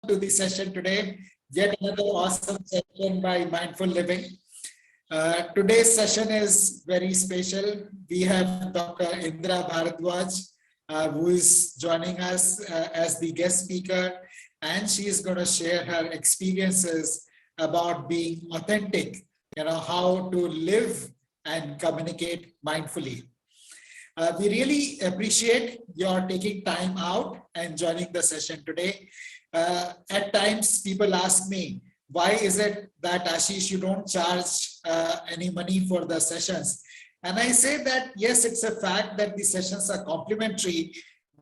to the session today. Yet another awesome session by Mindful Living. Today's session is very special. We have Dr. Indra Bhardwaz, who is joining us as the guest speaker, and she is going to share her experiences about being authentic, how to live and communicate mindfully. We really appreciate your taking time out and joining the session today. At times, people ask me, why is it that Ashish, you don't charge any money for the sessions? And I say that, yes, it's a fact that the sessions are complimentary,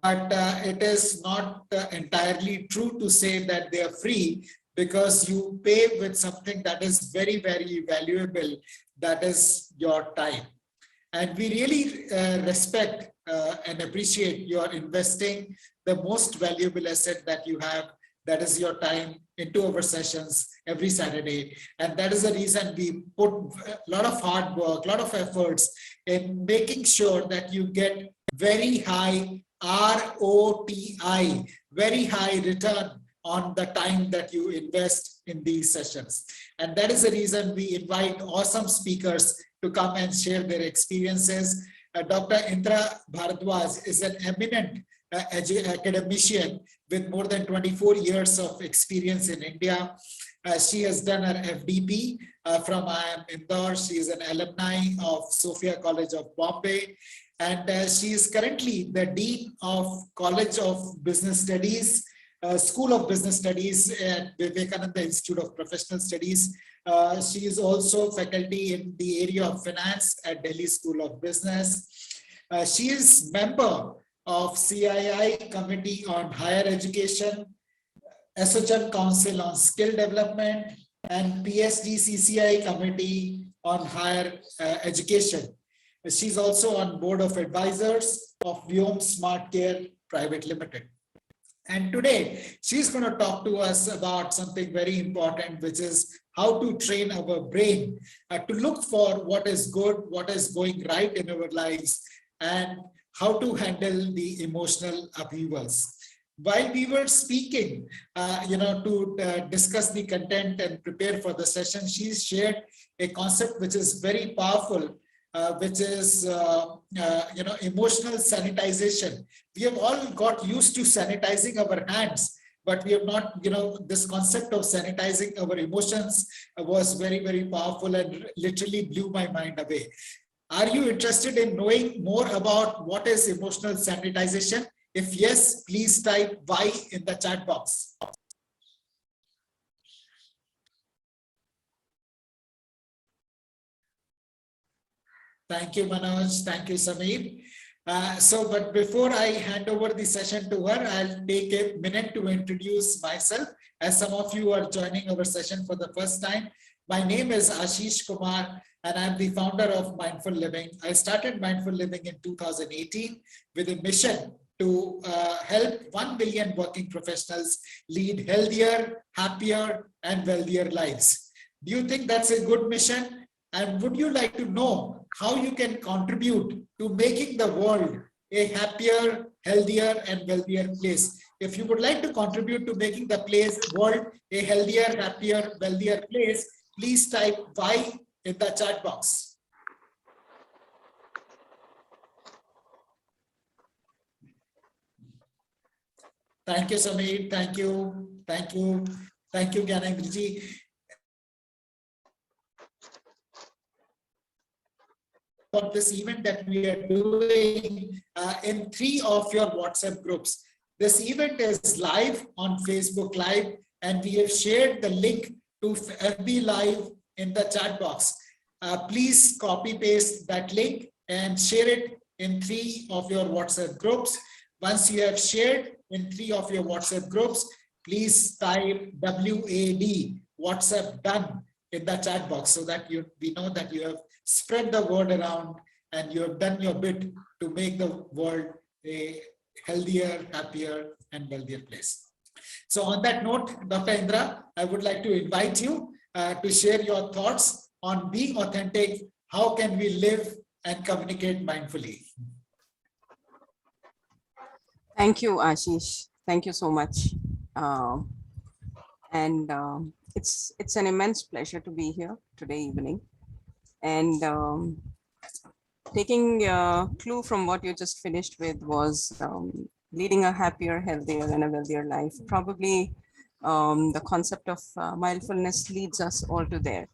but it is not entirely true to say that they are free, because you pay with something that is very, very valuable, that is your time. And we really respect and appreciate your investing the most valuable asset that you have, that is your time, into our sessions every Saturday. And that is the reason we put a lot of hard work, a lot of efforts in making sure that you get very high ROTI, very high return on the time that you invest in these sessions. And that is the reason we invite awesome speakers to come and share their experiences. Dr. Indra Bhardwaz is an eminent academician with more than 24 years of experience in India. She has done her FDP from IIM Indore. She is an alumni of Sophia College of Bombay. And she is currently the Dean of College of Business Studies, School of Business Studies at Vivekananda Institute of Professional Studies. She is also faculty in the area of finance at Delhi School of Business. She is member of CII Committee on Higher Education, SHM Council on Skill Development, and PSD CCI Committee on Higher Education. She's also on Board of Advisors of Vyom Smart Care Private Limited. And today, she's going to talk to us about something very important, which is how to train our brain to look for what is good, what is going right in our lives, and how to handle the emotional upheavals. While we were speaking, to discuss the content and prepare for the session, she shared a concept which is very powerful, which is, emotional sanitization. We have all got used to sanitizing our hands, but we have not, this concept of sanitizing our emotions was very, very powerful and literally blew my mind away. Are you interested in knowing more about what is emotional sanitization? If yes, please type Y in the chat box. Thank you, Manoj. Thank you, Sameer. But before I hand over the session to her, I'll take a minute to introduce myself, as some of you are joining our session for the first time. My name is Ashish Kumar, and I'm the founder of Mindful Living. I started Mindful Living in 2018 with a mission to help 1 billion working professionals lead healthier, happier, and wealthier lives. Do you think that's a good mission? And would you like to know how you can contribute to making the world a happier, healthier, and wealthier place? If you would like to contribute to making the world a healthier, happier, wealthier place, please type Y in the chat box. Thank you, Sameer. Thank you. Thank you. Thank you, Gyanendra. For this event that we are doing in 3 of your WhatsApp groups. This event is live on Facebook Live, and we have shared the link to FB Live in the chat box. Please copy paste that link and share it in 3 of your WhatsApp groups. Once you have shared in 3 of your WhatsApp groups, please type WAD, WhatsApp done, in the chat box, so that we know that you have spread the word around and you have done your bit to make the world a healthier, happier, and wealthier place. So on that note, Dr. Indra, I would like to invite you to share your thoughts on being authentic. How can we live and communicate mindfully? Thank you, Ashish. Thank you so much. And it's an immense pleasure to be here today evening. And taking a clue from what you just finished with was leading a happier, healthier, and a wealthier life. Probably the concept of mindfulness leads us all to there.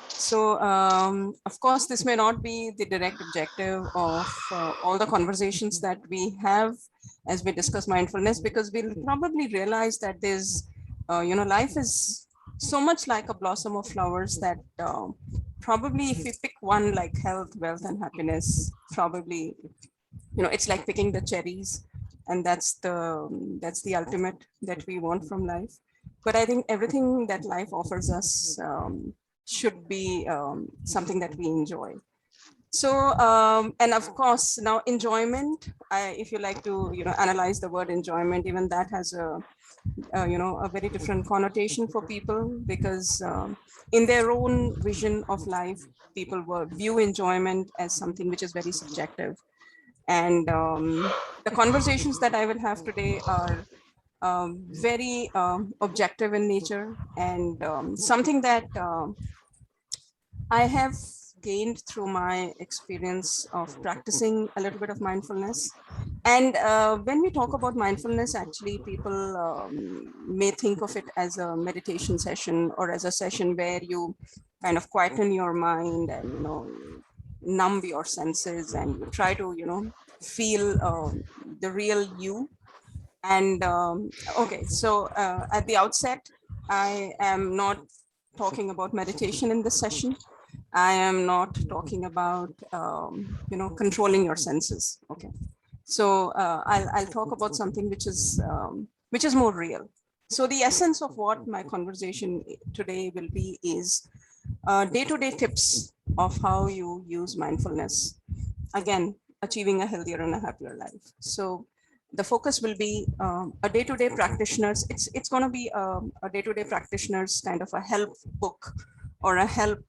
So, of course, this may not be the direct objective of all the conversations that we have as we discuss mindfulness, because we'll probably realize that life is so much like a blossom of flowers that probably if we pick one like health, wealth, and happiness, probably, it's like picking the cherries, and that's the ultimate that we want from life. But I think everything that life offers us should be something that we enjoy. So, and of course, now enjoyment, if you like to, analyze the word enjoyment, even that has a very different connotation for people, because in their own vision of life, people view enjoyment as something which is very subjective. And the conversations that I will have today are very objective in nature, and something that I have gained through my experience of practicing a little bit of mindfulness. And when we talk about mindfulness, actually, people may think of it as a meditation session, or as a session where you kind of quieten your mind and, numb your senses, and you try to, feel the real you. And okay, so at the outset, I am not talking about meditation in this session. I am not talking about, controlling your senses. Okay. So I'll talk about something which is more real. So the essence of what my conversation today will be is day-to-day tips of how you use mindfulness. Again, achieving a healthier and a happier life. So the focus will be a day-to-day practitioners. It's going to be a day-to-day practitioners kind of a help book, or a help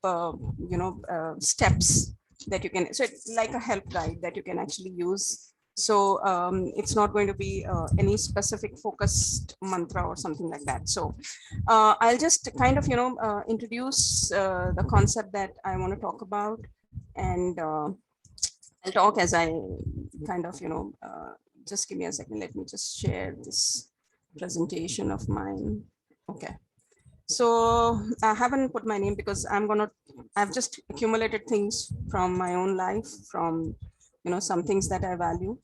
steps that you can. So it's like a help guide that you can actually use. So it's not going to be any specific focused mantra or something like that. So I'll just kind of introduce the concept that I want to talk about, and I'll talk as I kind of just give me a second. Let me just share this presentation of mine. Okay. So I haven't put my name because I've just accumulated things from my own life, from, some things that I value.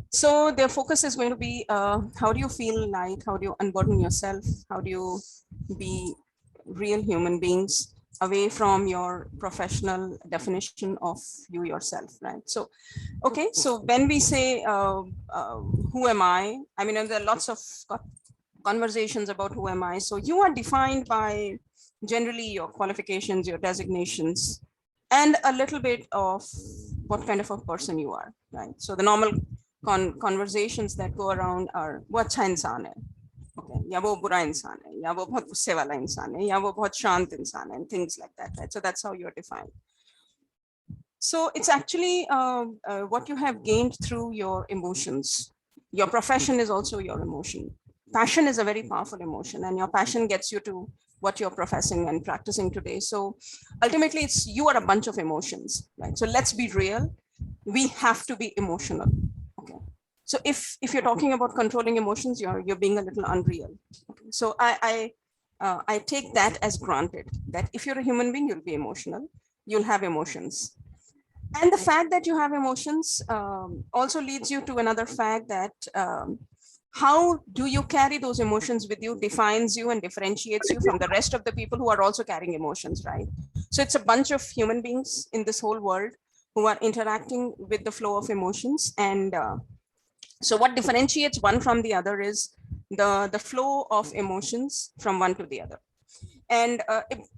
So their focus is going to be how do you feel light? How do you unburden yourself? How do you be real human beings away from your professional definition of you yourself, right? So, okay, so when we say, who am I mean, there are lots of conversations about who am I. So you are defined by generally your qualifications, your designations, and a little bit of what kind of a person you are, right? So the normal conversations that go around are वो अच्छा इंसान है, okay, या वो बुरा इंसान है, या वो बहुत गुस्से वाला इंसान है, या वो बहुत शांत इंसान है, and things like that, right? So that's how you're defined. So it's actually what you have gained through your emotions. Your profession is also your emotion. Passion is a very powerful emotion, and your passion gets you to what you're professing and practicing today. So ultimately, you are a bunch of emotions, right? So let's be real. We have to be emotional. Okay. So if you're talking about controlling emotions, you're being a little unreal. Okay. So I take that as granted, that if you're a human being, you'll be emotional. You'll have emotions. And the fact that you have emotions also leads you to another fact that how do you carry those emotions with you defines you and differentiates you from the rest of the people who are also carrying emotions, right? So it's a bunch of human beings in this whole world who are interacting with the flow of emotions. And so what differentiates one from the other is the flow of emotions from one to the other. And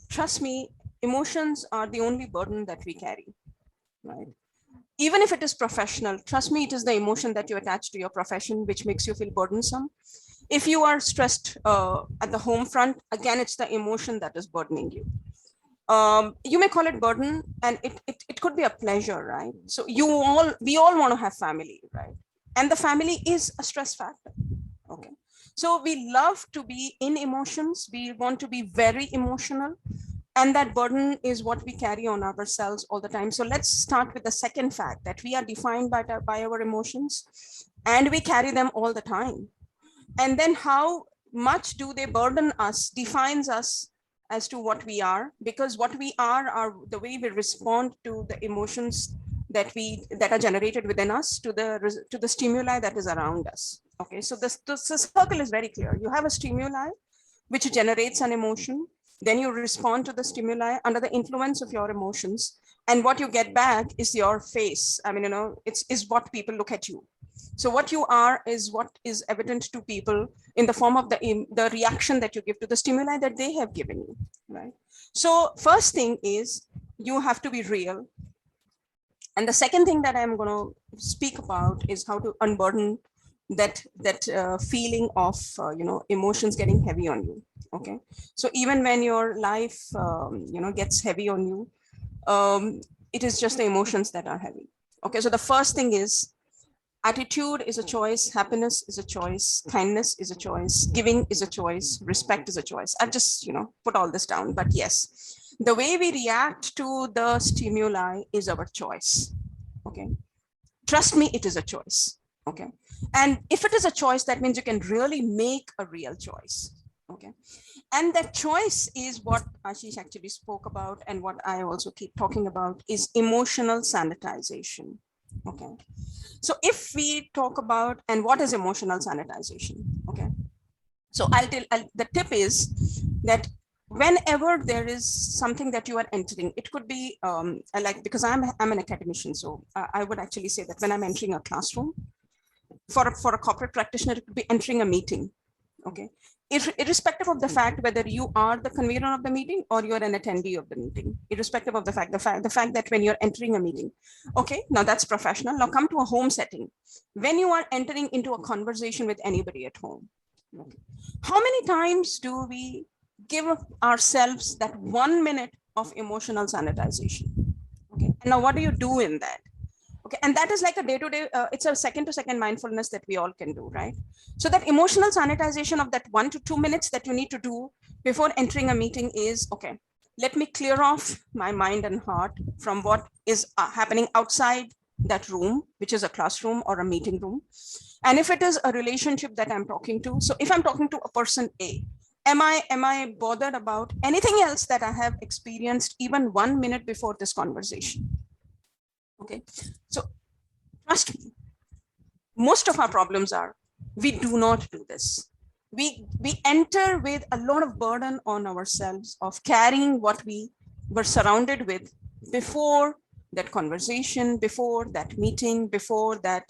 trust me, emotions are the only burden that we carry, right? Even if it is professional, trust me, it is the emotion that you attach to your profession which makes you feel burdensome. If you are stressed at the home front, again, it's the emotion that is burdening you. You may call it burden, and it could be a pleasure, right? So we all want to have family, right? And the family is a stress factor. Okay. So we love to be in emotions. We want to be very emotional. And that burden is what we carry on ourselves all the time. So let's start with the second fact, that we are defined by our emotions and we carry them all the time. And then how much do they burden us, defines us as to what we are, because what we are the way we respond to the emotions that are generated within us, to the stimuli that is around us. Okay, so the circle is very clear. You have a stimuli which generates an emotion, then you respond to the stimuli under the influence of your emotions, and what you get back is your face. I mean, it's what people look at you. So what you are is what is evident to people in the form of the reaction that you give to the stimuli that they have given you, right? So first thing is you have to be real. And the second thing that I'm going to speak about is how to unburden that feeling of emotions getting heavy on you. Okay, so even when your life gets heavy on you, it is just the emotions that are heavy. Okay, so the first thing is attitude is a choice, happiness is a choice, kindness is a choice, giving is a choice, respect is a choice. I've just put all this down, but yes, the way we react to the stimuli is our choice. Okay, trust me, it is a choice. Okay, and if it is a choice, that means you can really make a real choice. Okay, and that choice is what Ashish actually spoke about, and what I also keep talking about is emotional sanitization. Okay, so if we talk about, and what is emotional sanitization? Okay, so the tip is that whenever there is something that you are entering, it could be because I'm an academician, so I would actually say that when I'm entering a classroom, for a corporate practitioner, it could be entering a meeting. Okay, irrespective of the fact whether you are the convener of the meeting or you're an attendee of the meeting, irrespective of the fact that when you're entering a meeting, okay, now that's professional. Now come to a home setting. When you are entering into a conversation with anybody at home, okay, how many times do we give ourselves that 1 minute of emotional sanitization? Okay, and now what do you do in that? Okay, and that is like a day-to-day, it's a second-to-second mindfulness that we all can do, right? So that emotional sanitization of that 1 to 2 minutes that you need to do before entering a meeting is, okay, let me clear off my mind and heart from what is happening outside that room, which is a classroom or a meeting room. And if it is a relationship that I'm talking to, so if I'm talking to a person A, am I bothered about anything else that I have experienced even 1 minute before this conversation? Okay, so trust me, most of our problems are we do not do this. We enter with a lot of burden on ourselves of carrying what we were surrounded with before that conversation, before that meeting, before that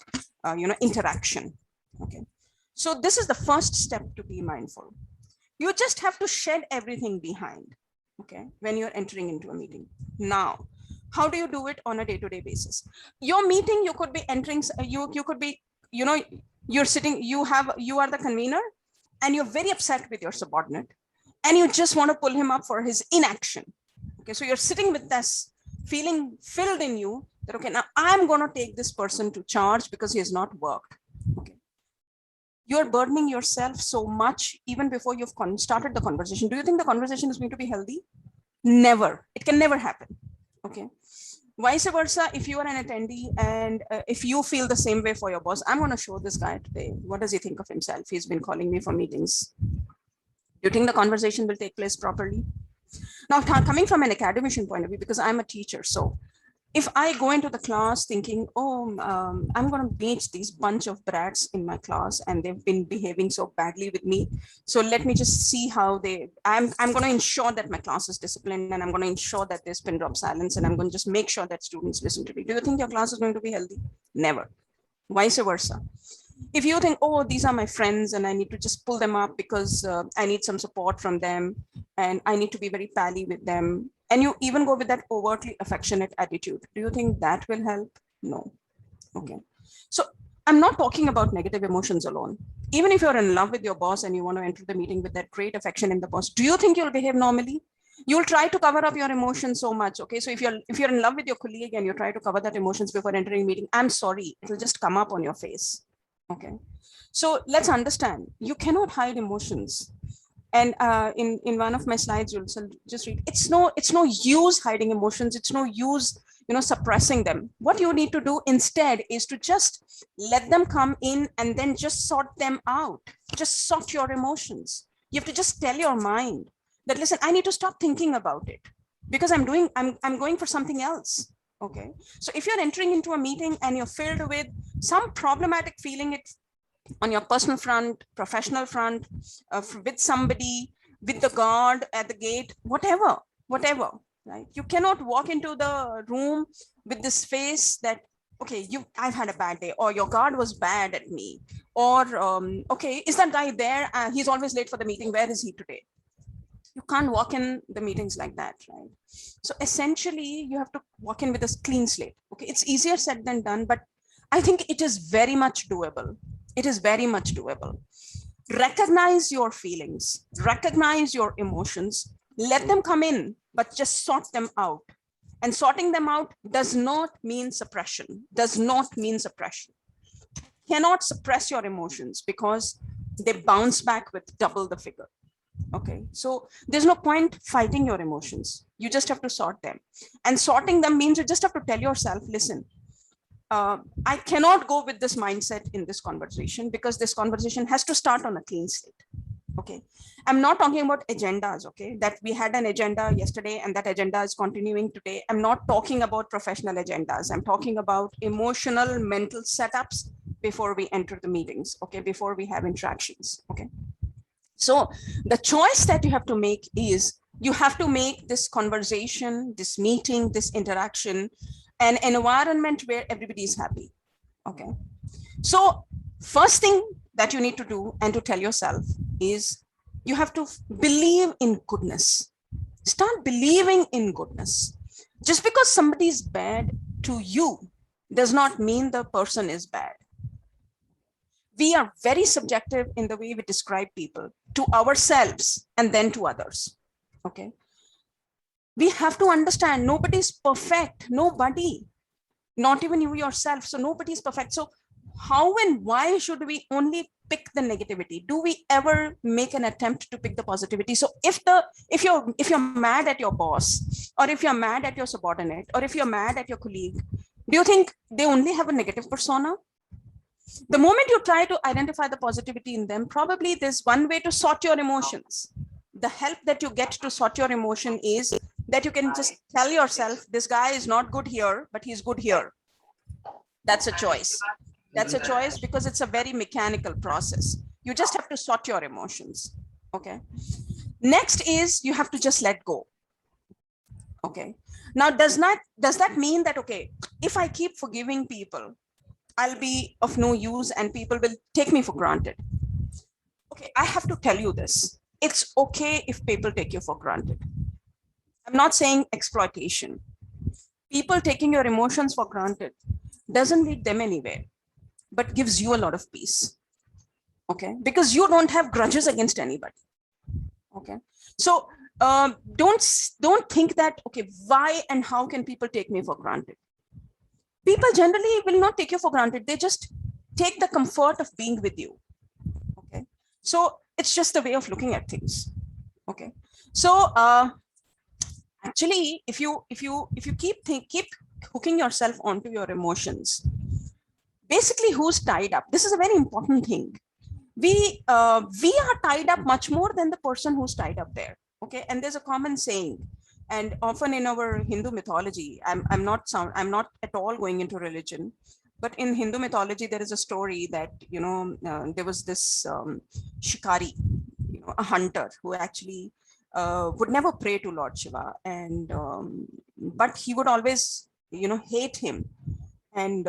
interaction. Okay, so this is the first step to be mindful. You just have to shed everything behind. Okay, when you're entering into a meeting. Now, how do you do it on a day-to-day basis? Your meeting, you could be entering, you could be, you're sitting, you are the convener and you're very upset with your subordinate and you just want to pull him up for his inaction. Okay, so you're sitting with this feeling filled in you that, okay, now I'm going to take this person to charge because he has not worked. Okay, you're burdening yourself so much even before you've started the conversation. Do you think the conversation is going to be healthy? Never. It can never happen. Okay, vice versa, if you are an attendee and if you feel the same way for your boss, I'm going to show this guy today, what does he think of himself? He's been calling me for meetings. Do you think the conversation will take place properly? Now, coming from an academician point of view, because I'm a teacher, so if I go into the class thinking, oh, I'm going to meet these bunch of brats in my class and they've been behaving so badly with me, so let me just see how I'm going to ensure that my class is disciplined and I'm going to ensure that there's pin drop silence and I'm going to just make sure that students listen to me. Do you think your class is going to be healthy? Never. Vice versa. If you think, oh, these are my friends and I need to just pull them up because I need some support from them and I need to be very pally with them, and you even go with that overtly affectionate attitude, do you think that will help? No. Okay, so I'm not talking about negative emotions alone. Even if you're in love with your boss and you want to enter the meeting with that great affection in the boss, do you think you'll behave normally? You'll try to cover up your emotions so much. Okay, so if you're in love with your colleague and you try to cover that emotions before entering meeting, I'm sorry, it'll just come up on your face. Okay. So let's understand, you cannot hide emotions. And in one of my slides, you'll just read, it's no use hiding emotions. It's no use, suppressing them. What you need to do instead is to just let them come in and then just sort them out. Just sort your emotions. You have to just tell your mind that, listen, I need to stop thinking about it because I'm going for something else. Okay. So if you're entering into a meeting and you're filled with some problematic feeling, it's on your personal front, professional front, with somebody, with the guard at the gate, whatever, right? You cannot walk into the room with this face that, okay, I've had a bad day, or your guard was bad at me, or okay, is that guy there? He's always late for the meeting. Where is he today? You can't walk in the meetings like that, right? So essentially, you have to walk in with a clean slate. Okay, it's easier said than done, but I think it is very much doable. It is very much doable. Recognize your feelings, recognize your emotions, let them come in, but just sort them out. And sorting them out does not mean suppression, does not mean suppression. You cannot suppress your emotions because they bounce back with double the figure. Okay, so there's no point fighting your emotions. You just have to sort them. And sorting them means you just have to tell yourself, listen, I cannot go with this mindset in this conversation because this conversation has to start on a clean slate. Okay, I'm not talking about agendas. Okay, that we had an agenda yesterday and that agenda is continuing today. I'm not talking about professional agendas. I'm talking about emotional, mental setups before we enter the meetings. Okay, before we have interactions. Okay, so the choice that you have to make is you have to make this conversation, this meeting, this interaction, an environment where everybody is happy. Okay. So first thing that you need to do and to tell yourself is you have to believe in goodness. Start believing in goodness. Just because somebody is bad to you does not mean the person is bad. We are very subjective in the way we describe people to ourselves and then to others. Okay. We have to understand nobody's perfect, nobody, not even you yourself. So nobody's perfect. So how and why should we only pick the negativity? Do we ever make an attempt to pick the positivity? So if you're mad at your boss, or if you're mad at your subordinate, or if you're mad at your colleague, do you think they only have a negative persona? The moment you try to identify the positivity in them, probably there's one way to sort your emotions. The help that you get to sort your emotion is that you can just tell yourself, this guy is not good here, but he's good here. That's a choice. That's a choice because it's a very mechanical process. You just have to sort your emotions. Okay. Next is you have to just let go. Okay. Now, does that mean that, okay, if I keep forgiving people, I'll be of no use and people will take me for granted? Okay, I have to tell you this. It's okay if people take you for granted. I'm not saying exploitation. People taking your emotions for granted doesn't lead them anywhere, but gives you a lot of peace. Okay, because you don't have grudges against anybody. Okay, so don't think that, okay, why and how can people take me for granted? People generally will not take you for granted. They just take the comfort of being with you. Okay, so it's just a way of looking at things. Okay, so actually, if you keep hooking yourself onto your emotions, basically, who's tied up? This is a very important thing. We are tied up much more than the person who's tied up there. Okay, and there's a common saying, and often in our Hindu mythology, I'm not at all going into religion, but in Hindu mythology there is a story that there was this shikari, a hunter who actually would never pray to Lord Shiva, and but he would always hate him, and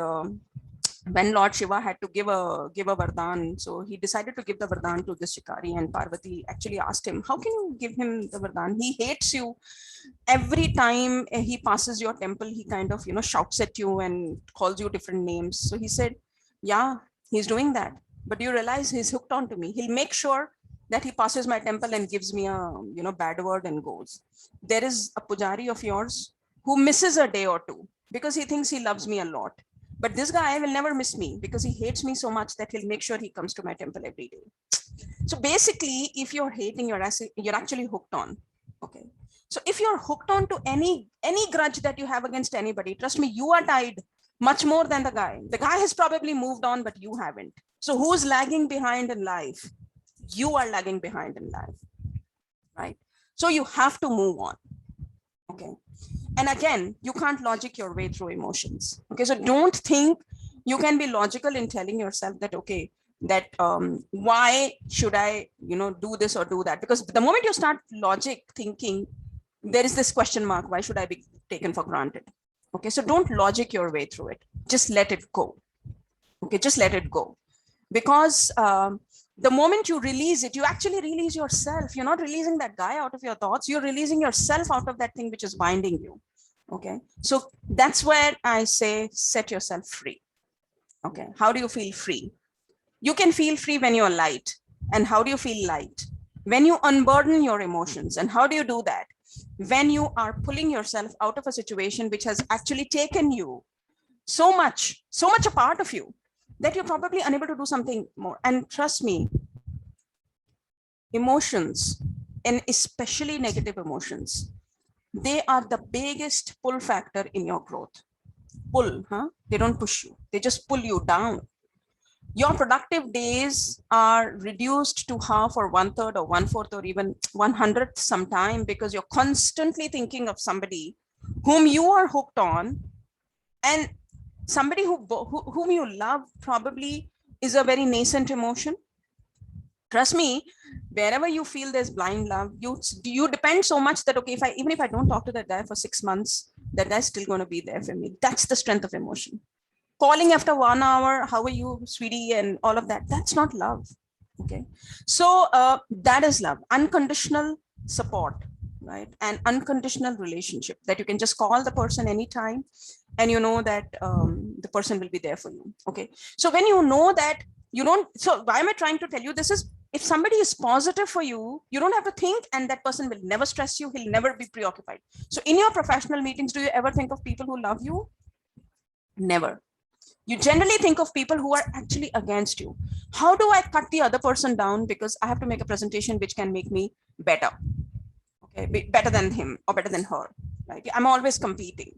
when Lord Shiva had to give a vardhan, so he decided to give the vardhan to the shikari, and Parvati actually asked him, how can you give him the vardhan? He hates you. Every time he passes your temple, he kind of shouts at you and calls you different names. So he said, yeah, he's doing that, but you realize he's hooked onto me. He'll make sure that he passes my temple and gives me a bad word and goes. There is a pujari of yours who misses a day or two because he thinks he loves me a lot. But this guy will never miss me because he hates me so much that he'll make sure he comes to my temple every day. So basically, if you're hating, you're actually hooked on. Okay. So if you're hooked on to any grudge that you have against anybody, trust me, you are tied much more than the guy. The guy has probably moved on, but you haven't. So who's lagging behind in life? You are lagging behind in life, right? So you have to move on. Okay. And again, you can't logic your way through emotions. Okay. So don't think you can be logical in telling yourself that, okay, that why should I, do this or do that? Because the moment you start logic thinking, there is this question mark, why should I be taken for granted? Okay. So don't logic your way through it. Just let it go. Okay. Just let it go. Because the moment you release it, you actually release yourself. You're not releasing that guy out of your thoughts. You're releasing yourself out of that thing which is binding you. Okay. So that's where I say, set yourself free. Okay. How do you feel free? You can feel free when you're light. And how do you feel light? When you unburden your emotions. And how do you do that? When you are pulling yourself out of a situation which has actually taken you so much a part of you, that you're probably unable to do something more. And trust me, emotions, and especially negative emotions, they are the biggest pull factor in your growth. Pull, huh? They don't push you. They just pull you down. Your productive days are reduced to half or 1/3 or 1/4 or even 1/100th sometime because you're constantly thinking of somebody whom you are hooked on, and somebody whom you love probably is a very nascent emotion. Trust me, wherever you feel there's blind love, you depend so much that, okay, even if I don't talk to that guy for 6 months, that guy's still going to be there for me. That's the strength of emotion. Calling after 1 hour, how are you, sweetie, and all of that, that's not love. Okay. So that is love. Unconditional support, right? And unconditional relationship that you can just call the person anytime and you know that the person will be there for you. Okay. So when you know that you don't, so why am I trying to tell you this is, if somebody is positive for you, you don't have to think, and that person will never stress you. He'll never be preoccupied. So in your professional meetings, do you ever think of people who love you? Never. You generally think of people who are actually against you. How do I cut the other person down because I have to make a presentation which can make me better? Okay, better than him or better than her. Right? I'm always competing.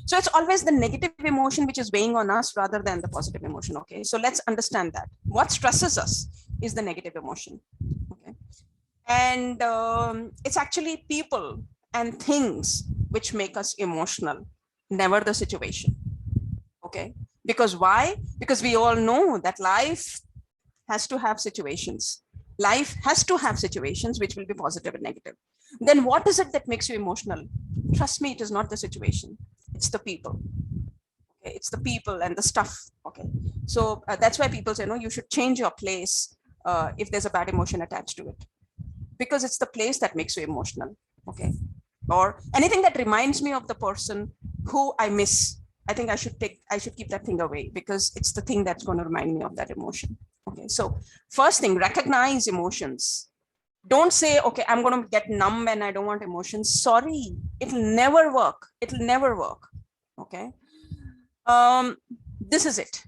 So it's always the negative emotion which is weighing on us rather than the positive emotion. Okay, so let's understand that. What stresses us is the negative emotion. Okay, and it's actually people and things which make us emotional, never the situation. Okay, because why? Because we all know that life has to have situations. Life has to have situations which will be positive and negative. Then what is it that makes you emotional? Trust me, it is not the situation. It's the people. Okay, it's the people and the stuff. Okay, so that's why people say, no, you should change your place if there's a bad emotion attached to it, because it's the place that makes you emotional. Okay, or anything that reminds me of the person who I miss, I think I should keep that thing away because it's the thing that's going to remind me of that emotion. Okay, so first thing, recognize emotions. Don't say, okay, I'm going to get numb and I don't want emotions. Sorry, it'll never work. It'll never work. Okay. This is it.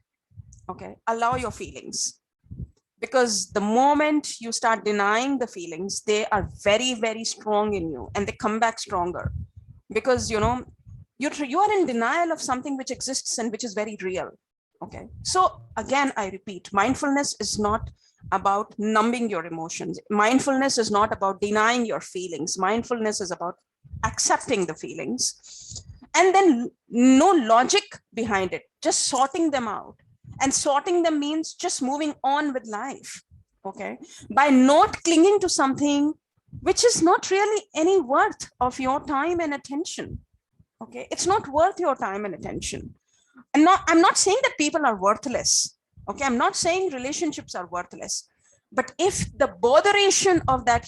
Okay. Allow your feelings, because the moment you start denying the feelings, they are very, very strong in you and they come back stronger because, you are in denial of something which exists and which is very real. Okay. So again, I repeat, mindfulness is not about numbing your emotions. Mindfulness is not about denying your feelings. Mindfulness is about accepting the feelings and then no logic behind it, just sorting them out. And sorting them means just moving on with life. Okay. By not clinging to something which is not really any worth of your time and attention. Okay. It's not worth your time and attention. I'm not saying that people are worthless. Okay. I'm not saying relationships are worthless, but if the botheration of that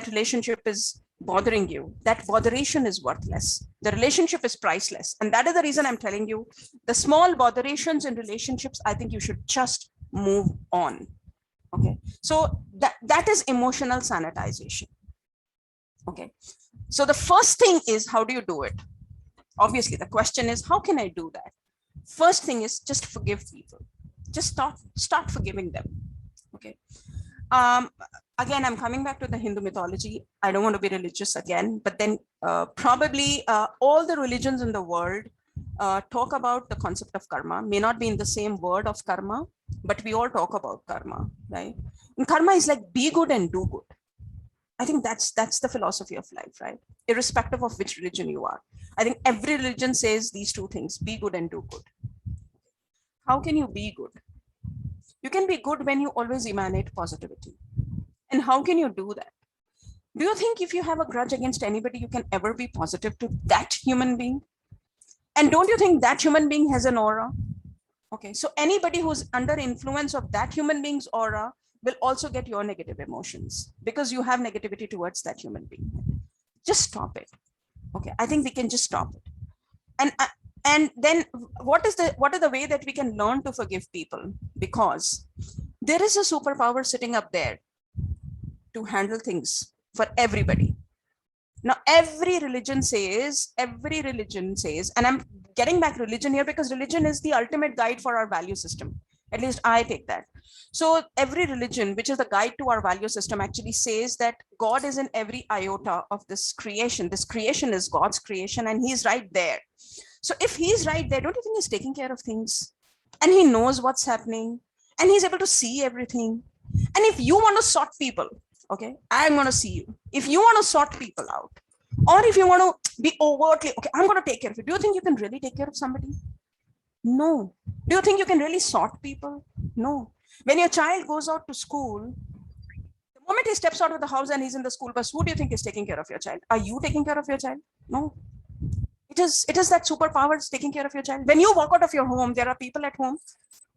relationship is bothering you, that botheration is worthless. The relationship is priceless. And that is the reason I'm telling you the small botherations in relationships, I think you should just move on. Okay. So that is emotional sanitization. Okay. So the first thing is, how do you do it? Obviously, the question is, how can I do that? First thing is just forgive people. Just start forgiving them. Okay. Again, I'm coming back to the Hindu mythology. I don't want to be religious again, but then probably all the religions in the world talk about the concept of karma. May not be in the same word of karma, but we all talk about karma, right? And karma is like be good and do good. I think that's the philosophy of life, right? Irrespective of which religion you are. I think every religion says these two things: be good and do good. How can you be good? You can be good when you always emanate positivity. And how can you do that? Do you think if you have a grudge against anybody, you can ever be positive to that human being? And don't you think that human being has an aura? Okay, so anybody who's under influence of that human being's aura will also get your negative emotions because you have negativity towards that human being. Just stop it. Okay, I think we can just stop it. And then what is the way that we can learn to forgive people? Because there is a superpower sitting up there to handle things for everybody. Now, every religion says, and I'm getting back religion here because religion is the ultimate guide for our value system. At least I take that. So every religion, which is the guide to our value system, actually says that God is in every iota of this creation. This creation is God's creation and he's right there. So if he's right there, don't you think he's taking care of things? And he knows what's happening and he's able to see everything. And if you want to sort people, okay, I'm going to see you. If you want to sort people out, or if you want to be overtly, okay, I'm going to take care of you. Do you think you can really take care of somebody? No. Do you think you can really sort people? No. When your child goes out to school, the moment he steps out of the house and he's in the school bus, who do you think is taking care of your child? Are you taking care of your child? No. It is that superpower is taking care of your child. When you walk out of your home, there are people at home.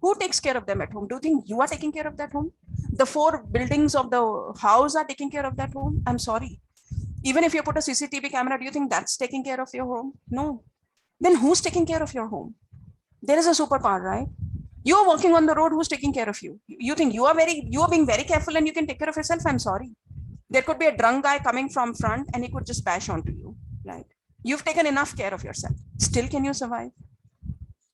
Who takes care of them at home? Do you think you are taking care of that home? The 4 buildings of the house are taking care of that home? I'm sorry. Even if you put a CCTV camera, do you think that's taking care of your home? No. Then who's taking care of your home? There is a superpower, right? You're walking on the road, who's taking care of you? You think you are being very careful and you can take care of yourself? I'm sorry. There could be a drunk guy coming from front and he could just bash onto you, right? You've taken enough care of yourself. Still, can you survive?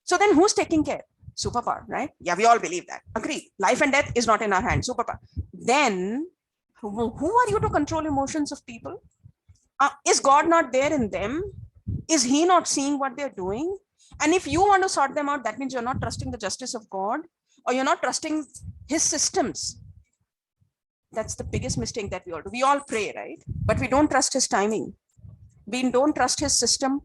So then who's taking care? Superpower, right? Yeah, we all believe that. Agree. Life and death is not in our hands. Superpower. Then who are you to control emotions of people? Is God not there in them? Is he not seeing what they're doing? And if you want to sort them out, that means you're not trusting the justice of God or you're not trusting his systems. That's the biggest mistake that we all do. We all pray, right? But we don't trust his timing. We don't trust his system.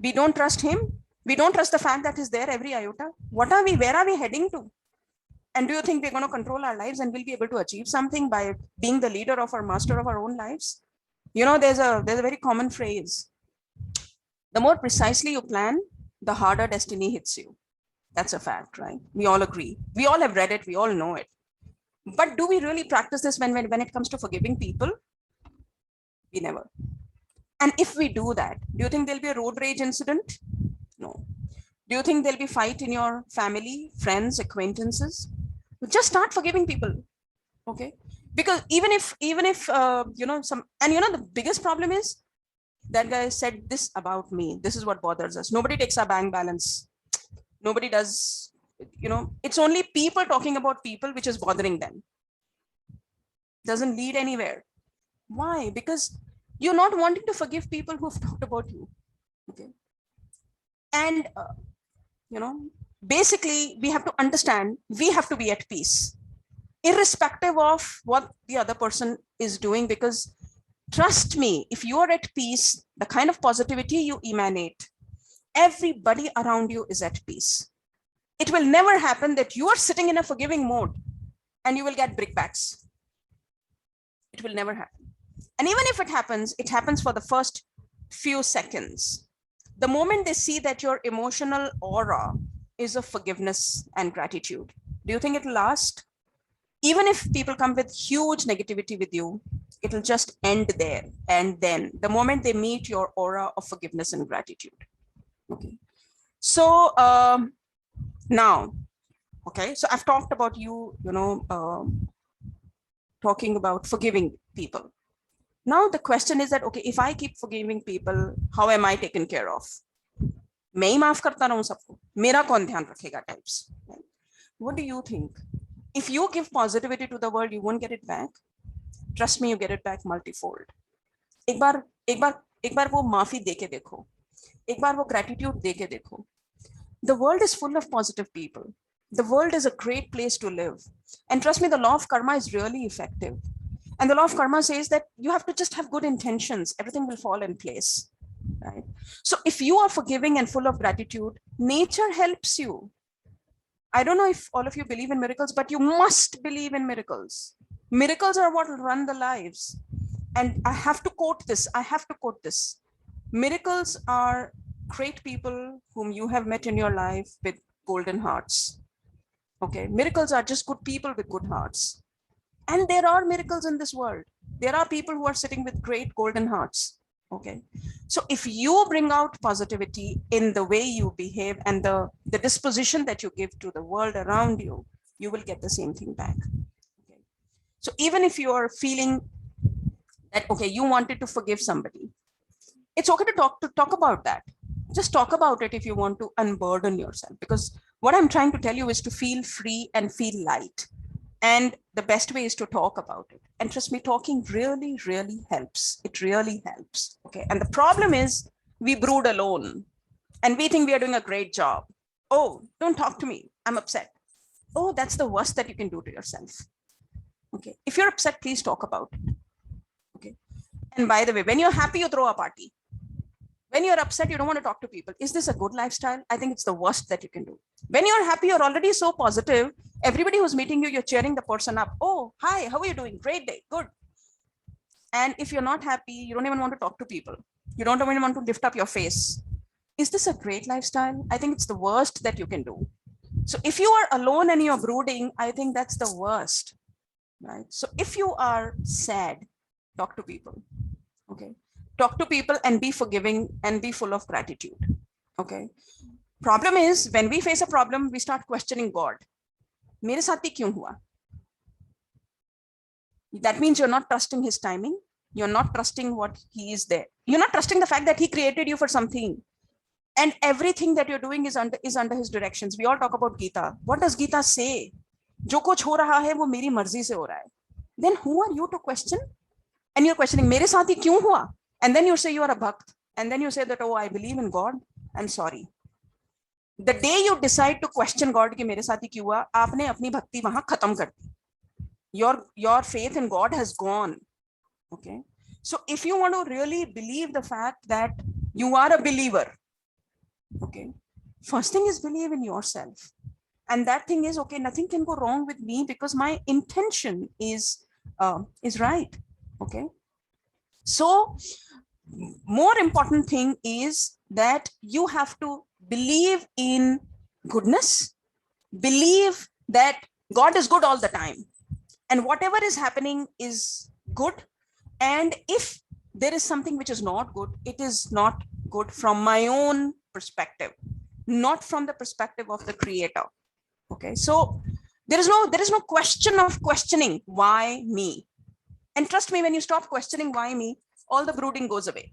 We don't trust him. We don't trust the fact that he's there every iota. Where are we heading to? And do you think we're going to control our lives and we'll be able to achieve something by being the leader of our master of our own lives? You know, there's a very common phrase. The more precisely you plan, the harder destiny hits you. That's a fact, right? We all agree. We all have read it. We all know it. But do we really practice this when it comes to forgiving people? We never. And if we do that, do you think there'll be a road rage incident? No. Do you think there'll be fight in your family, friends, acquaintances? Just start forgiving people. Okay. Because even if the biggest problem is that guy said this about me. This is what bothers us. Nobody takes our bank balance. Nobody does, it's only people talking about people, which is bothering them. Doesn't lead anywhere. Why? Because you're not wanting to forgive people who've talked about you. Okay. And, basically we have to understand, we have to be at peace, irrespective of what the other person is doing, because trust me, if you are at peace, the kind of positivity you emanate, everybody around you is at peace. It will never happen that you are sitting in a forgiving mode and you will get brickbats. It will never happen. And even if it happens for the first few seconds. The moment they see that your emotional aura is of forgiveness and gratitude, do you think it will last? Even if people come with huge negativity with you, it will just end there. And then the moment they meet your aura of forgiveness and gratitude. Okay. So now, okay, so I've talked about talking about forgiving people. Now the question is that, okay, if I keep forgiving people, how am I taken care of? मैं ही माफ करता रहूं सबको, मेरा कौन ध्यान रखेगा types. What do you think? If you give positivity to the world, you won't get it back. Trust me, you get it back multifold. एक बार वो माफी देके देखो, एक बार वो gratitude देके देखो. The world is full of positive people. The world is a great place to live. And trust me, the law of karma is really effective. And the law of karma says that you have to just have good intentions. Everything will fall in place, right? So if you are forgiving and full of gratitude, nature helps you. I don't know if all of you believe in miracles, but you must believe in miracles. Miracles are what run the lives. And I have to quote this. Miracles are great people whom you have met in your life with golden hearts. Okay, miracles are just good people with good hearts. And there are miracles in this world. There are people who are sitting with great golden hearts. Okay, so if you bring out positivity in the way you behave and the disposition that you give to the world around you, you will get the same thing back. Okay, so even if you are feeling that, okay, you wanted to forgive somebody, it's okay to talk about that. Just talk about it if you want to unburden yourself, because what I'm trying to tell you is to feel free and feel light. And the best way is to talk about it. And trust me, talking really, really helps. It really helps. Okay. And the problem is we brood alone and we think we are doing a great job. Oh, don't talk to me. I'm upset. Oh, that's the worst that you can do to yourself. Okay. If you're upset, please talk about it. Okay. And by the way, when you're happy, you throw a party. When you're upset, you don't want to talk to people. Is this a good lifestyle? I think it's the worst that you can do. When you're happy, you're already so positive. Everybody who's meeting you, you're cheering the person up. Oh, hi, how are you doing? Great day, good. And if you're not happy, you don't even want to talk to people. You don't even want to lift up your face. Is this a great lifestyle? I think it's the worst that you can do. So if you are alone and you're brooding, I think that's the worst, right? So if you are sad, talk to people, okay? Talk to people and be forgiving and be full of gratitude. Okay. Problem is when we face a problem, we start questioning God. मेरे साथ ही क्यों हुआ? That means you're not trusting his timing. You're not trusting what he is there. You're not trusting the fact that he created you for something. And everything that you're doing is under his directions. We all talk about Gita. What does Gita say? जो कुछ हो रहा है वो मेरी मर्जी से हो रहा है. Then who are you to question? And you're questioning, मेरे साथ ही क्यों हुआ? And then you say you are a bhakt. And then you say that, oh, I believe in God. I'm sorry. The day you decide to question God कि मेरे साथ ही क्यों हुआ, आपने अपनी भक्ति वहां खत्म कर दी. Your faith in God has gone. Okay. So if you want to really believe the fact that you are a believer, okay, first thing is believe in yourself. And that thing is, okay, nothing can go wrong with me because my intention is right. Okay. So more important thing is that you have to believe in goodness, believe that God is good all the time and whatever is happening is good. And if there is something which is not good, it is not good from my own perspective, not from the perspective of the creator. Okay, so there is no question of questioning why me. And trust me, when you stop questioning why me, all the brooding goes away.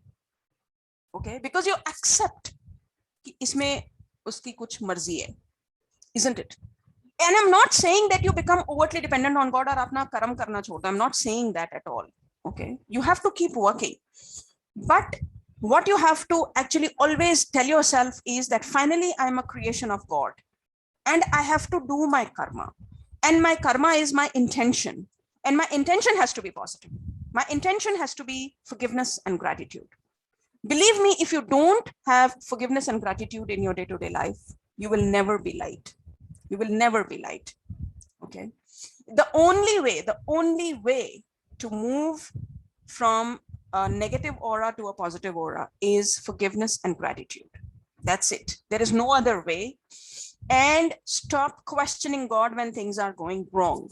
Okay, because you accept कि इसमें उसकी कुछ मर्जी है, isn't it? And I'm not saying that you become overtly dependent on God और अपना कर्म करना छोड़ दो. I'm not saying that at all. Okay, you have to keep working. But what you have to actually always tell yourself is that finally I'm a creation of God and I have to do my karma. And my karma is my intention. And my intention has to be positive. My intention has to be forgiveness and gratitude. Believe me, if you don't have forgiveness and gratitude in your day-to-day life, you will never be light. You will never be light. Okay. The only way to move from a negative aura to a positive aura is forgiveness and gratitude. That's it. There is no other way. And stop questioning God when things are going wrong.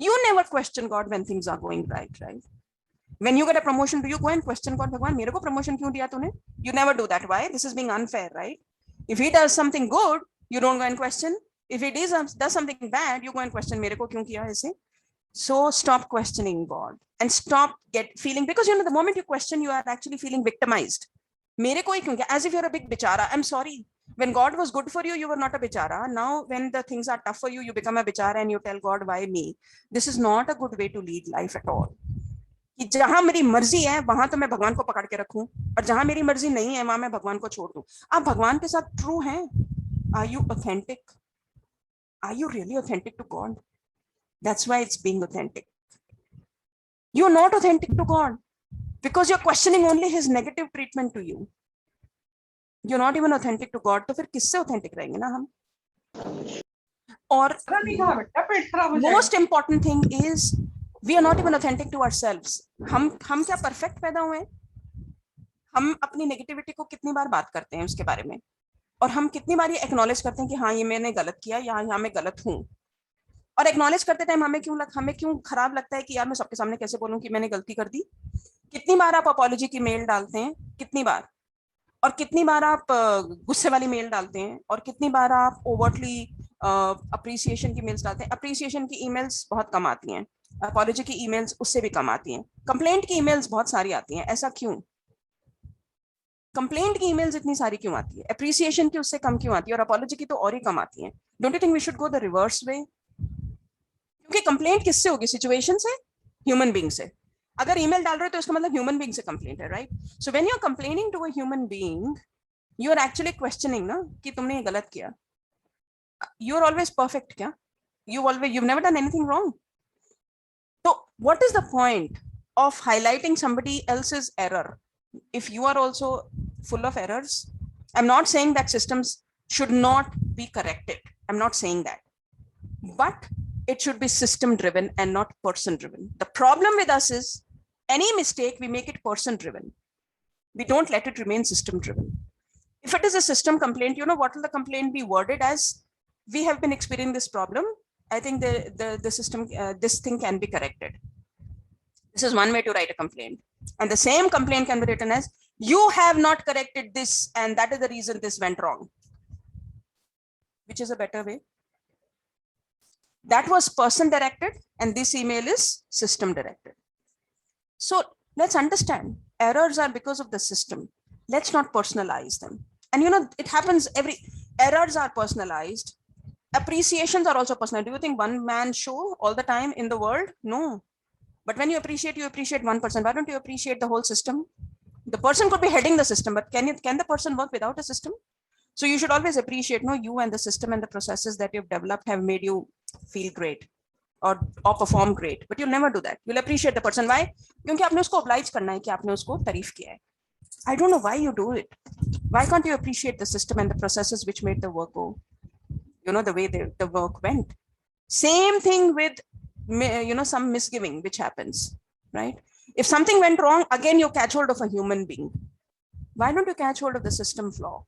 You never question God when things are going right, right? When you get a promotion, do you go and question God, Bhagwan, mere ko promotion kyun diya tune? You never do that. Why? This is being unfair, right? If he does something good, you don't go and question. If he does something bad, you go and question, mere ko kyun kiya aise? So stop questioning God and stop feeling, because the moment you question, you are actually feeling victimized. मेरे को ही क्यों क्या, as if you're a big bichara. I'm sorry. When God was good for you, you were not a bichara. Now, when the things are tough for you, you become a bichara and you tell God, why me? This is not a good way to lead life at all. कि जहां मेरी मर्जी है वहां तो मैं भगवान को पकड़ के रखूं, और जहां मेरी मर्जी नहीं है वहां मैं भगवान को छोड़ दूं. आप भगवान के साथ ट्रू हैं? Are you authentic? Are you really authentic to God? That's why it's being authentic. You're not authentic to God because you're questioning only his negative treatment to you. You're not even authentic to God. तो फिर किससे authentic रहेंगे ना हम? और most important thing is we are not even authentic to ourselves. हम क्या perfect पैदा हुए हैं? हम अपनी नेगेटिविटी को कितनी बार बात करते हैं उसके बारे में, और हम कितनी बार ये एक्नॉलेज करते हैं कि हाँ ये मैंने गलत किया, यहाँ मैं गलत हूँ. और एक्नॉलेज करते टाइम हमें क्यों खराब लगता है कि यार मैं सबके सामने कैसे बोलूं कि मैंने गलती कर दी. कितनी बार आप अपॉलॉजी की मेल डालते हैं, कितनी बार, और कितनी बार आप गुस्से वाली मेल डालते हैं, और कितनी बार आप ओवरटली अप्रिसिएशन की मेल्स डालते हैं. अप्रिसिएशन की ईमेल्स बहुत कम आती हैं, अपॉलॉजी की ईमेल्स उससे भी कम आती हैं, कंप्लेंट की ईमेल्स बहुत सारी आती हैं. ऐसा क्यों? कंप्लेंट की ईमेल्स इतनी सारी क्यों आती है? अप्रिसिएशन की उससे कम क्यों आती है, और अपॉलॉजी की तो और ही कम आती है. Don't you think we should go the reverse way? क्योंकि कंप्लेंट किससे होगी? सिचुएशन से, ह्यूमन बीइंग से. अगर ईमेल डाल रहे हो तो इसका मतलब ह्यूमन बीइंग से कंप्लेंट है, right? So when you are complaining to a human being, you are actually questioning ना कि तुमने ये गलत किया. यू आर ऑलवेज परफेक्ट क्या? you've never done anything wrong. So what is the point of highlighting somebody else's error if you are also full of errors? I'm not saying that systems should not be corrected. I'm not saying that. But it should be system driven and not person driven. The problem with us is any mistake, we make it person driven. We don't let it remain system driven. If it is a system complaint, you know, what will the complaint be worded as? We have been experiencing this problem. I think the system, this thing can be corrected. This is one way to write a complaint. And the same complaint can be written as, you have not corrected this, and that is the reason this went wrong. Which is a better way? That was person directed, and this email is system directed. So let's understand, errors are because of the system. Let's not personalize them. And you know, it happens errors are personalized. Appreciations are also personal. Do you think one man show all the time in the world? No. But when you appreciate one person. Why don't you appreciate the whole system? The person could be heading the system, but can the person work without a system? So you should always appreciate, no, you and the system and the processes that you've developed have made you feel great or perform great. But you'll never do that. You'll appreciate the person. Why? Because आपने उसको oblige करना है कि आपने उसको तारीफ किया है. I don't know why you do it. Why can't you appreciate the system and the processes which made the work go, you know, the way the work went? Same thing with, you know, some misgiving which happens, right? If something went wrong, again, you catch hold of a human being. Why don't you catch hold of the system flaw?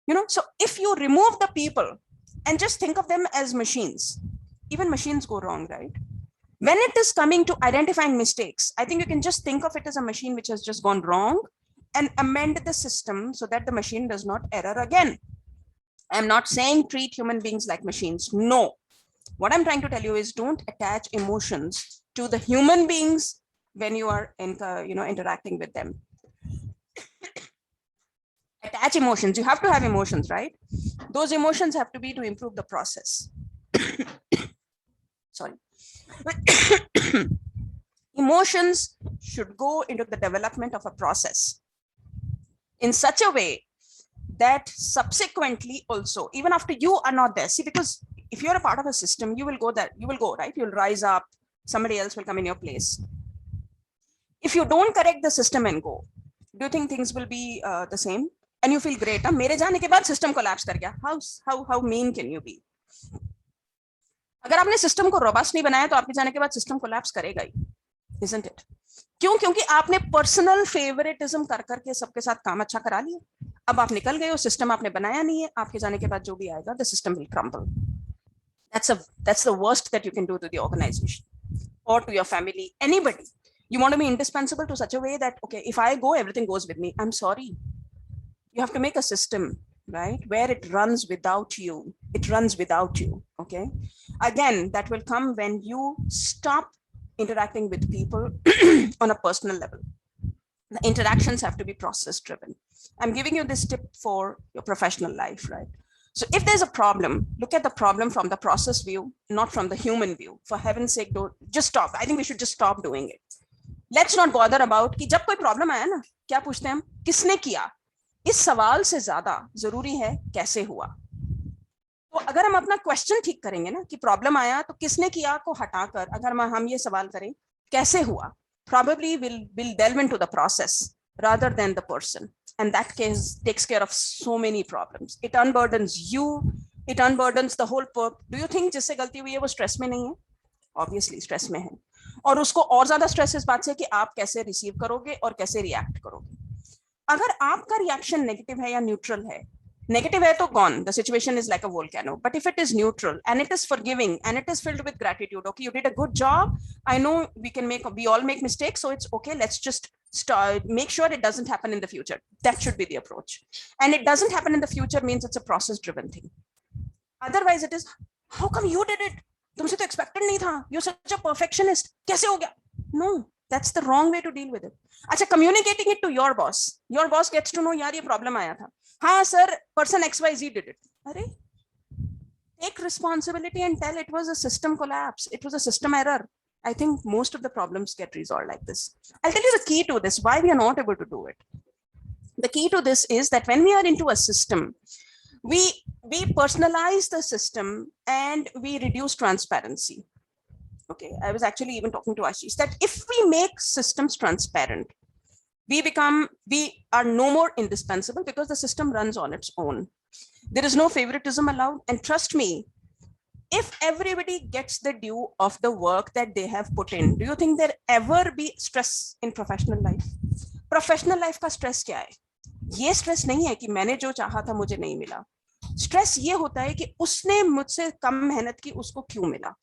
You know, so if you remove the people and just think of them as machines, even machines go wrong, right? When it is coming to identifying mistakes, I think you can just think of it as a machine which has just gone wrong and amend the system so that the machine does not error again. I'm not saying treat human beings like machines. No. What I'm trying to tell you is don't attach emotions to the human beings when you are interacting with them. Attach emotions. You have to have emotions, right? Those emotions have to be to improve the process. Sorry. Emotions should go into the development of a process in such a way that subsequently also, even after you are not there, see, because if you're a part of a system, you will go there, you will go, right? You'll rise up, somebody else will come in your place. If you don't correct the system and go, do you think things will be the same? And you feel great. मेरे जाने के बाद system collapse कर गया. How mean can you be? अगर आपने system को robust नहीं बनाया तो आपके जाने के बाद system collapse करेगा ही, isn't it? क्यों? क्योंकि आपने personal favoritism कर करके सबके साथ काम अच्छा करा लिया. अब आप निकल गए हो, system आपने बनाया नहीं है, आपके जाने के बाद जो भी आएगा, the system will crumble. That's the worst that you can do to the organization or to your family, anybody. You want to be indispensable to such a way that, okay, if I go, everything goes with me. I'm sorry. You have to make a system, right, where it runs without you. It runs without you, okay? Again, that will come when you stop interacting with people on a personal level. The interactions have to be process driven. I'm giving you this tip for your professional life, right? So if there's a problem, look at the problem from the process view, not from the human view. For heaven's sake, don't just stop. I think we should just stop doing it. Let's not bother about कि जब कोई problem आया ना, क्या पूछते हैं हम, किसने किया? इस सवाल से ज्यादा जरूरी है कैसे हुआ. तो अगर हम अपना क्वेश्चन ठीक करेंगे ना कि प्रॉब्लम आया तो किसने किया को हटाकर अगर हम ये सवाल करें कैसे हुआ, probably will delve into the process rather than the person, and that case takes care of so many problems. It unburdens you, it unburdens the whole do you think जिससे गलती हुई है वो स्ट्रेस में नहीं है? Obviously स्ट्रेस में है, और उसको और ज्यादा स्ट्रेस इस बात से कि आप कैसे रिसीव करोगे और कैसे रिएक्ट करोगे. अगर आपका रिएक्शन नेगेटिव है या न्यूट्रल है, negative hai to gone, the situation is like a volcano. But if it is neutral and it is forgiving and it is filled with gratitude, okay, you did a good job, I know we all make mistakes, so it's okay, let's just make sure it doesn't happen in the future. That should be the approach. And it doesn't happen in the future means it's a process driven thing. Otherwise it is, how come you did it, tumse to expected nahi tha, you're such a perfectionist, kaise ho gaya? No, that's the wrong way to deal with it. Acha, communicating it to your boss gets to know, yaar ye problem aaya tha, हाँ sir person XYZ did it. अरे, take responsibility and tell it was a system collapse, it was a system error. I think most of the problems get resolved like this. I'll tell you the key to this, why we are not able to do it. The key to this is that when we are into a system, we personalize the system and we reduce transparency. Okay, I was actually even talking to Ashish that if we make systems transparent, we are no more indispensable because the system runs on its own. There is no favoritism allowed. And trust me, if everybody gets the due of the work that they have put in, do you think there ever be stress in professional life? Professional life का stress क्या है? ये stress नहीं है कि मैंने जो चाहा था मुझे नहीं मिला. Stress ये होता है कि उसने मुझसे कम मेहनत की, उसको क्यों मिला?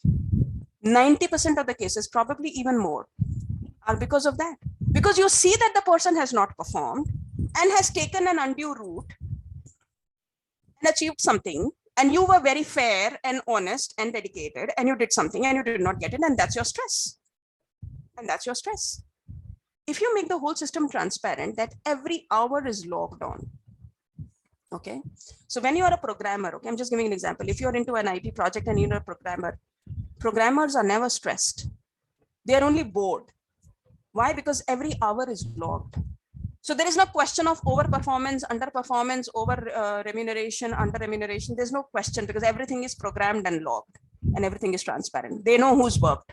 90% of the cases, probably even more, are because of that. Because you see that the person has not performed and has taken an undue route and achieved something, and you were very fair and honest and dedicated, and you did something and you did not get it, and that's your stress. And that's your stress. If you make the whole system transparent, that every hour is logged on. Okay. So when you are a programmer, okay, I'm just giving an example. If you're into an IT project and you're a programmer, programmers are never stressed. They are only bored. Why? Because every hour is logged. So there is no question of overperformance, underperformance, over remuneration, under remuneration. There's no question because everything is programmed and logged and everything is transparent. They know who's worked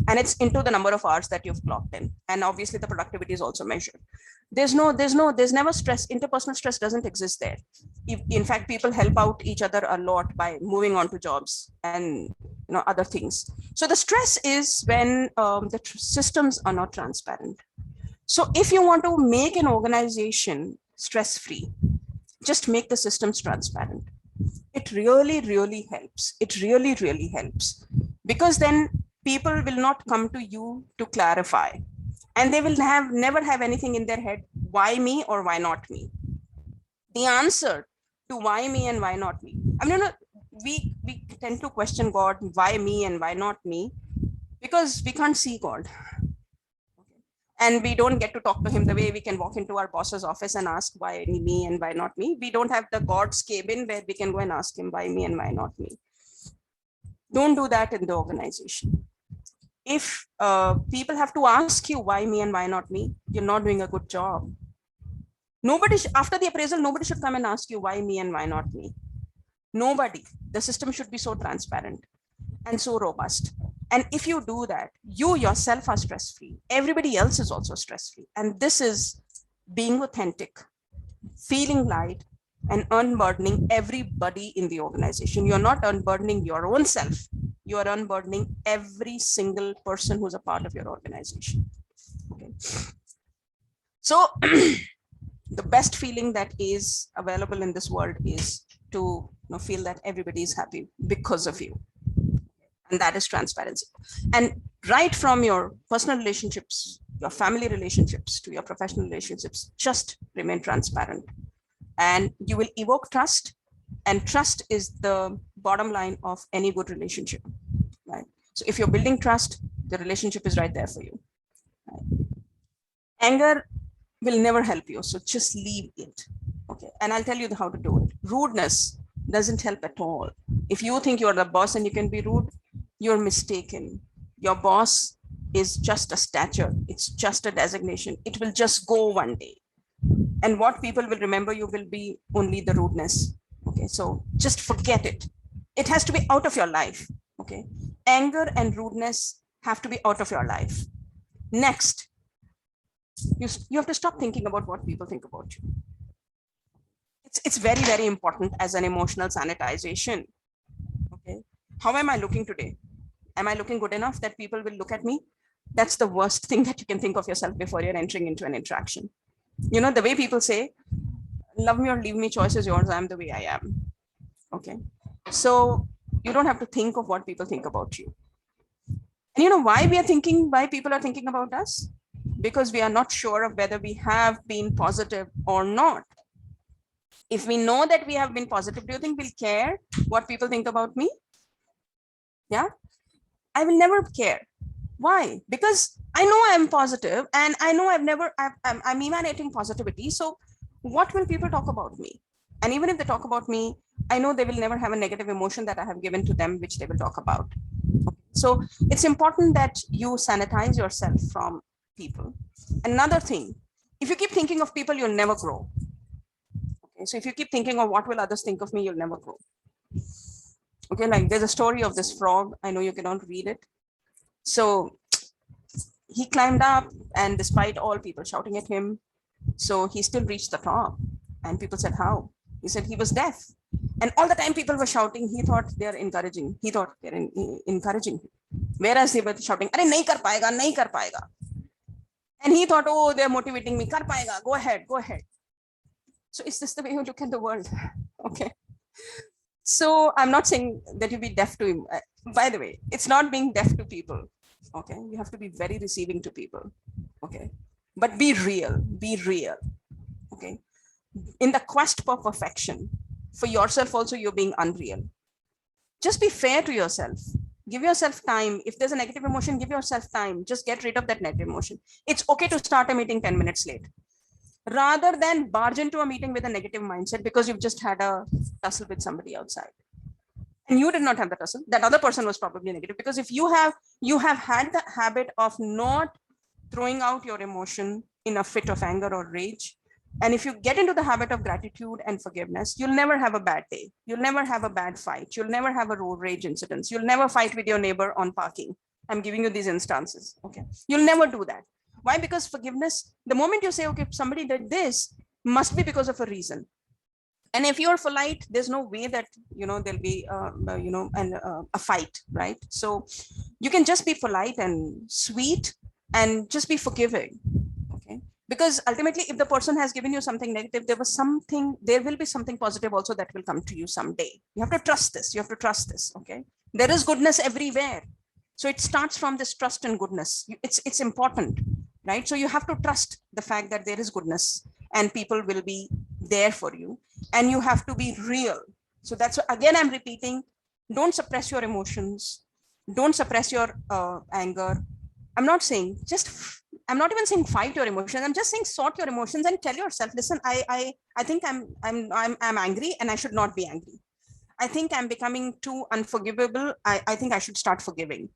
and it's into the number of hours that you've clocked in. And obviously the productivity is also measured. There's never stress. Interpersonal stress doesn't exist there. In fact, people help out each other a lot by moving on to jobs and other things. So the stress is when the systems are not transparent. So if you want to make an organization stress-free, just make the systems transparent. It really, really helps. It really, really helps because then people will not come to you to clarify and they will never have anything in their head. Why me or why not me? The answer to why me and why not me. I mean, we tend to question God, why me and why not me? Because we can't see God. And we don't get to talk to him the way we can walk into our boss's office and ask why me and why not me. We don't have the God's cabin where we can go and ask him why me and why not me. Don't do that in the organization. If people have to ask you why me and why not me, you're not doing a good job. Nobody, after the appraisal, nobody should come and ask you why me and why not me. Nobody. The system should be so transparent and so robust. And if you do that, you yourself are stress-free. Everybody else is also stress-free. And this is being authentic, feeling light, and unburdening everybody in the organization. You're not unburdening your own self. You are unburdening every single person who's a part of your organization. Okay. So the best feeling that is available in this world is to feel that everybody is happy because of you. And that is transparency. And right from your personal relationships, your family relationships to your professional relationships, just remain transparent. And you will evoke trust. And trust is the bottom line of any good relationship. Right? So if you're building trust, the relationship is right there for you. Right? Anger will never help you. So just leave it. Okay. And I'll tell you how to do it. Rudeness doesn't help at all. If you think you're the boss and you can be rude, you're mistaken. Your boss is just a stature. It's just a designation. It will just go one day. And what people will remember you will be only the rudeness. Okay. So just forget it. It has to be out of your life. Okay. Anger and rudeness have to be out of your life. Next, you have to stop thinking about what people think about you. It's very, very important as an emotional sanitization. Okay. How am I looking today? Am I looking good enough that people will look at me? That's the worst thing that you can think of yourself before you're entering into an interaction. You know, the way people say, love me or leave me, choice is yours. I'm the way I am. Okay. So you don't have to think of what people think about you. And you know why why people are thinking about us? Because we are not sure of whether we have been positive or not. If we know that we have been positive, do you think we'll care what people think about me? Yeah, I will never care. Why? Because I know I'm positive and I know I'm emanating positivity. So what will people talk about me? And even if they talk about me, I know they will never have a negative emotion that I have given to them, which they will talk about. Okay. So it's important that you sanitize yourself from people. Another thing, if you keep thinking of people, you'll never grow. Okay. So if you keep thinking of what will others think of me, you'll never grow. Okay, like there's a story of this frog. I know you cannot read it. So he climbed up, and despite all people shouting at him, so he still reached the top. And people said, how? He said he was deaf. And all the time people were shouting, he thought they're encouraging. He thought they're encouraging him. Whereas they were shouting, "Arey nahi kar payega, nahi kar payega." And he thought, oh, they're motivating me. Kar payega, go ahead, go ahead. So is this the way you look at the world? Okay. So I'm not saying that you be deaf to him. By the way, it's not being deaf to people. Okay. You have to be very receiving to people. Okay. But be real, be real. Okay. In the quest for perfection, for yourself also, you're being unreal. Just be fair to yourself. Give yourself time. If there's a negative emotion, give yourself time. Just get rid of that negative emotion. It's okay to start a meeting 10 minutes late, rather than barge into a meeting with a negative mindset because you've just had a tussle with somebody outside. And you did not have the tussle. That other person was probably negative, because if you have had the habit of not throwing out your emotion in a fit of anger or rage, and if you get into the habit of gratitude and forgiveness, you'll never have a bad day. You'll never have a bad fight. You'll never have a road rage incidents. You'll never fight with your neighbor on parking. I'm giving you these instances. Okay. You'll never do that. Why? Because forgiveness, the moment you say, okay, somebody did this, must be because of a reason. And if you're polite, there's no way that, there'll be, a fight, right? So you can just be polite and sweet and just be forgiving. Okay. Because ultimately, if the person has given you something negative, there will be something positive also that will come to you someday. You have to trust this. You have to trust this. Okay. There is goodness everywhere. So it starts from this trust and goodness. It's important, right? So you have to trust the fact that there is goodness and people will be there for you, and you have to be real. So that's, again, I'm repeating, don't suppress your emotions. Don't suppress your anger. I'm not even saying fight your emotions. I'm just saying sort your emotions and tell yourself, listen, I think I'm angry and I should not be angry. I think I'm becoming too unforgivable. I think I should start forgiving.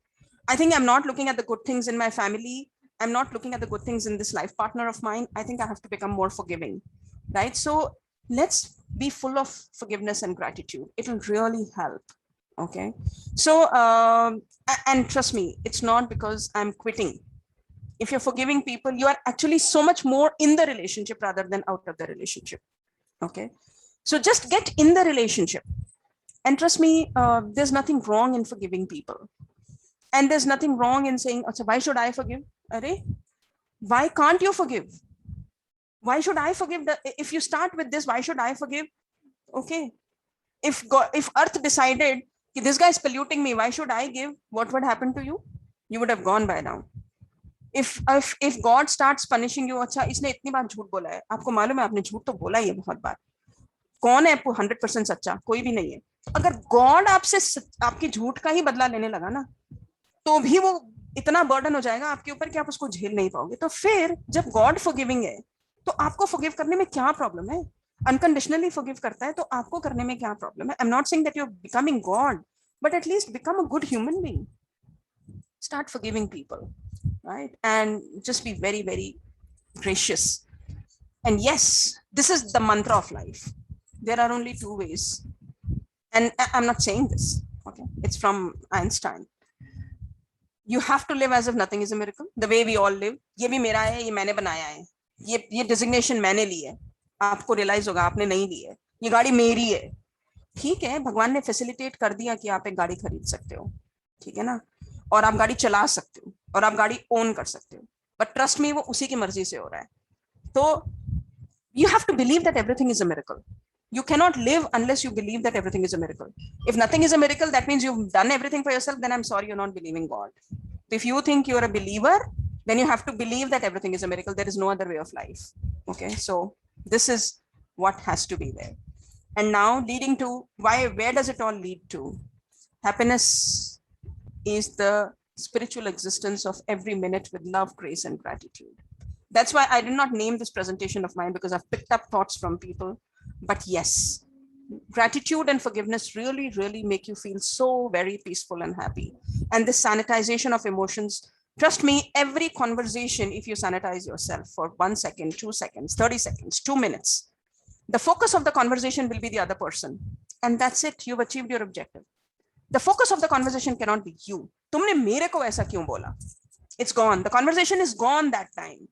I think I'm not looking at the good things in my family. I'm not looking at the good things in this life partner of mine. I think I have to become more forgiving, right? So let's be full of forgiveness and gratitude. It'll really help. Okay. So, and trust me, it's not because I'm quitting. If you're forgiving people, you are actually so much more in the relationship rather than out of the relationship. Okay. So just get in the relationship. And trust me, there's nothing wrong in forgiving people. And there's nothing wrong in saying, oh, so why should I forgive? Why can't you forgive? Why should I forgive? If you start with this, why should I forgive? Okay. If Earth decided this guy is polluting me, why should I give? What would happen to you? You would have gone by now. If God starts punishing you, अच्छा इसने इतनी बार झूठ बोला है, आपको मालूम है आपने झूठ तो बोला ही है बहुत बार. कौन है आपको 100% सच्चा? कोई भी नहीं है. अगर गॉड आपसे आपकी झूठ का ही बदला लेने लगा ना, तो भी वो इतना बर्डन हो जाएगा आपके ऊपर कि आप उसको झेल नहीं पाओगे. तो फिर जब गॉड फॉरगिविंग है, तो आपको forgive करने में क्या प्रॉब्लम है? Unconditionally forgive करता है तो आपको करने में क्या प्रॉब्लम है? I'm not saying that you're becoming God, but at least become a good human being. Start forgiving people, right? And just be very, very gracious. And yes, this is the mantra of life. There are only two ways. And I'm not saying this, okay? It's from Einstein. You have to live as if nothing is a miracle. The way we all live. ये भी मेरा है, ये मैंने बनाया है. ये designation मैंने ली है. आपको realize होगा आपने नहीं ली है. ये गाड़ी मेरी है. ठीक है, भगवान ने facilitate कर दिया कि आप एक गाड़ी खरीद सकते हो. ठीक है ना? और आप गाड़ी चला सकते हो. और आप गाड़ी own कर सकते हो. But trust me, वो उसी की मर्जी से हो रहा है. तो you have to believe that everything is a miracle. You cannot live unless you believe that everything is a miracle. If nothing is a miracle, that means you've done everything for yourself, then I'm sorry, you're not believing God. If you think you're a believer, then you have to believe that everything is a miracle. There is no other way of life. Okay, so this is what has to be there. And now leading to where does it all lead to? Happiness is the spiritual existence of every minute with love, grace, and gratitude. That's why I did not name this presentation of mine, because I've picked up thoughts from people. But yes, gratitude and forgiveness really, really make you feel so very peaceful and happy. And this sanitization of emotions, trust me, every conversation, if you sanitize yourself for 1 second, 2 seconds, 30 seconds, 2 minutes, the focus of the conversation will be the other person. And that's it, you've achieved your objective. The focus of the conversation cannot be you. तुमने मेरे को ऐसा क्यों बोला? It's gone. The conversation is gone that time.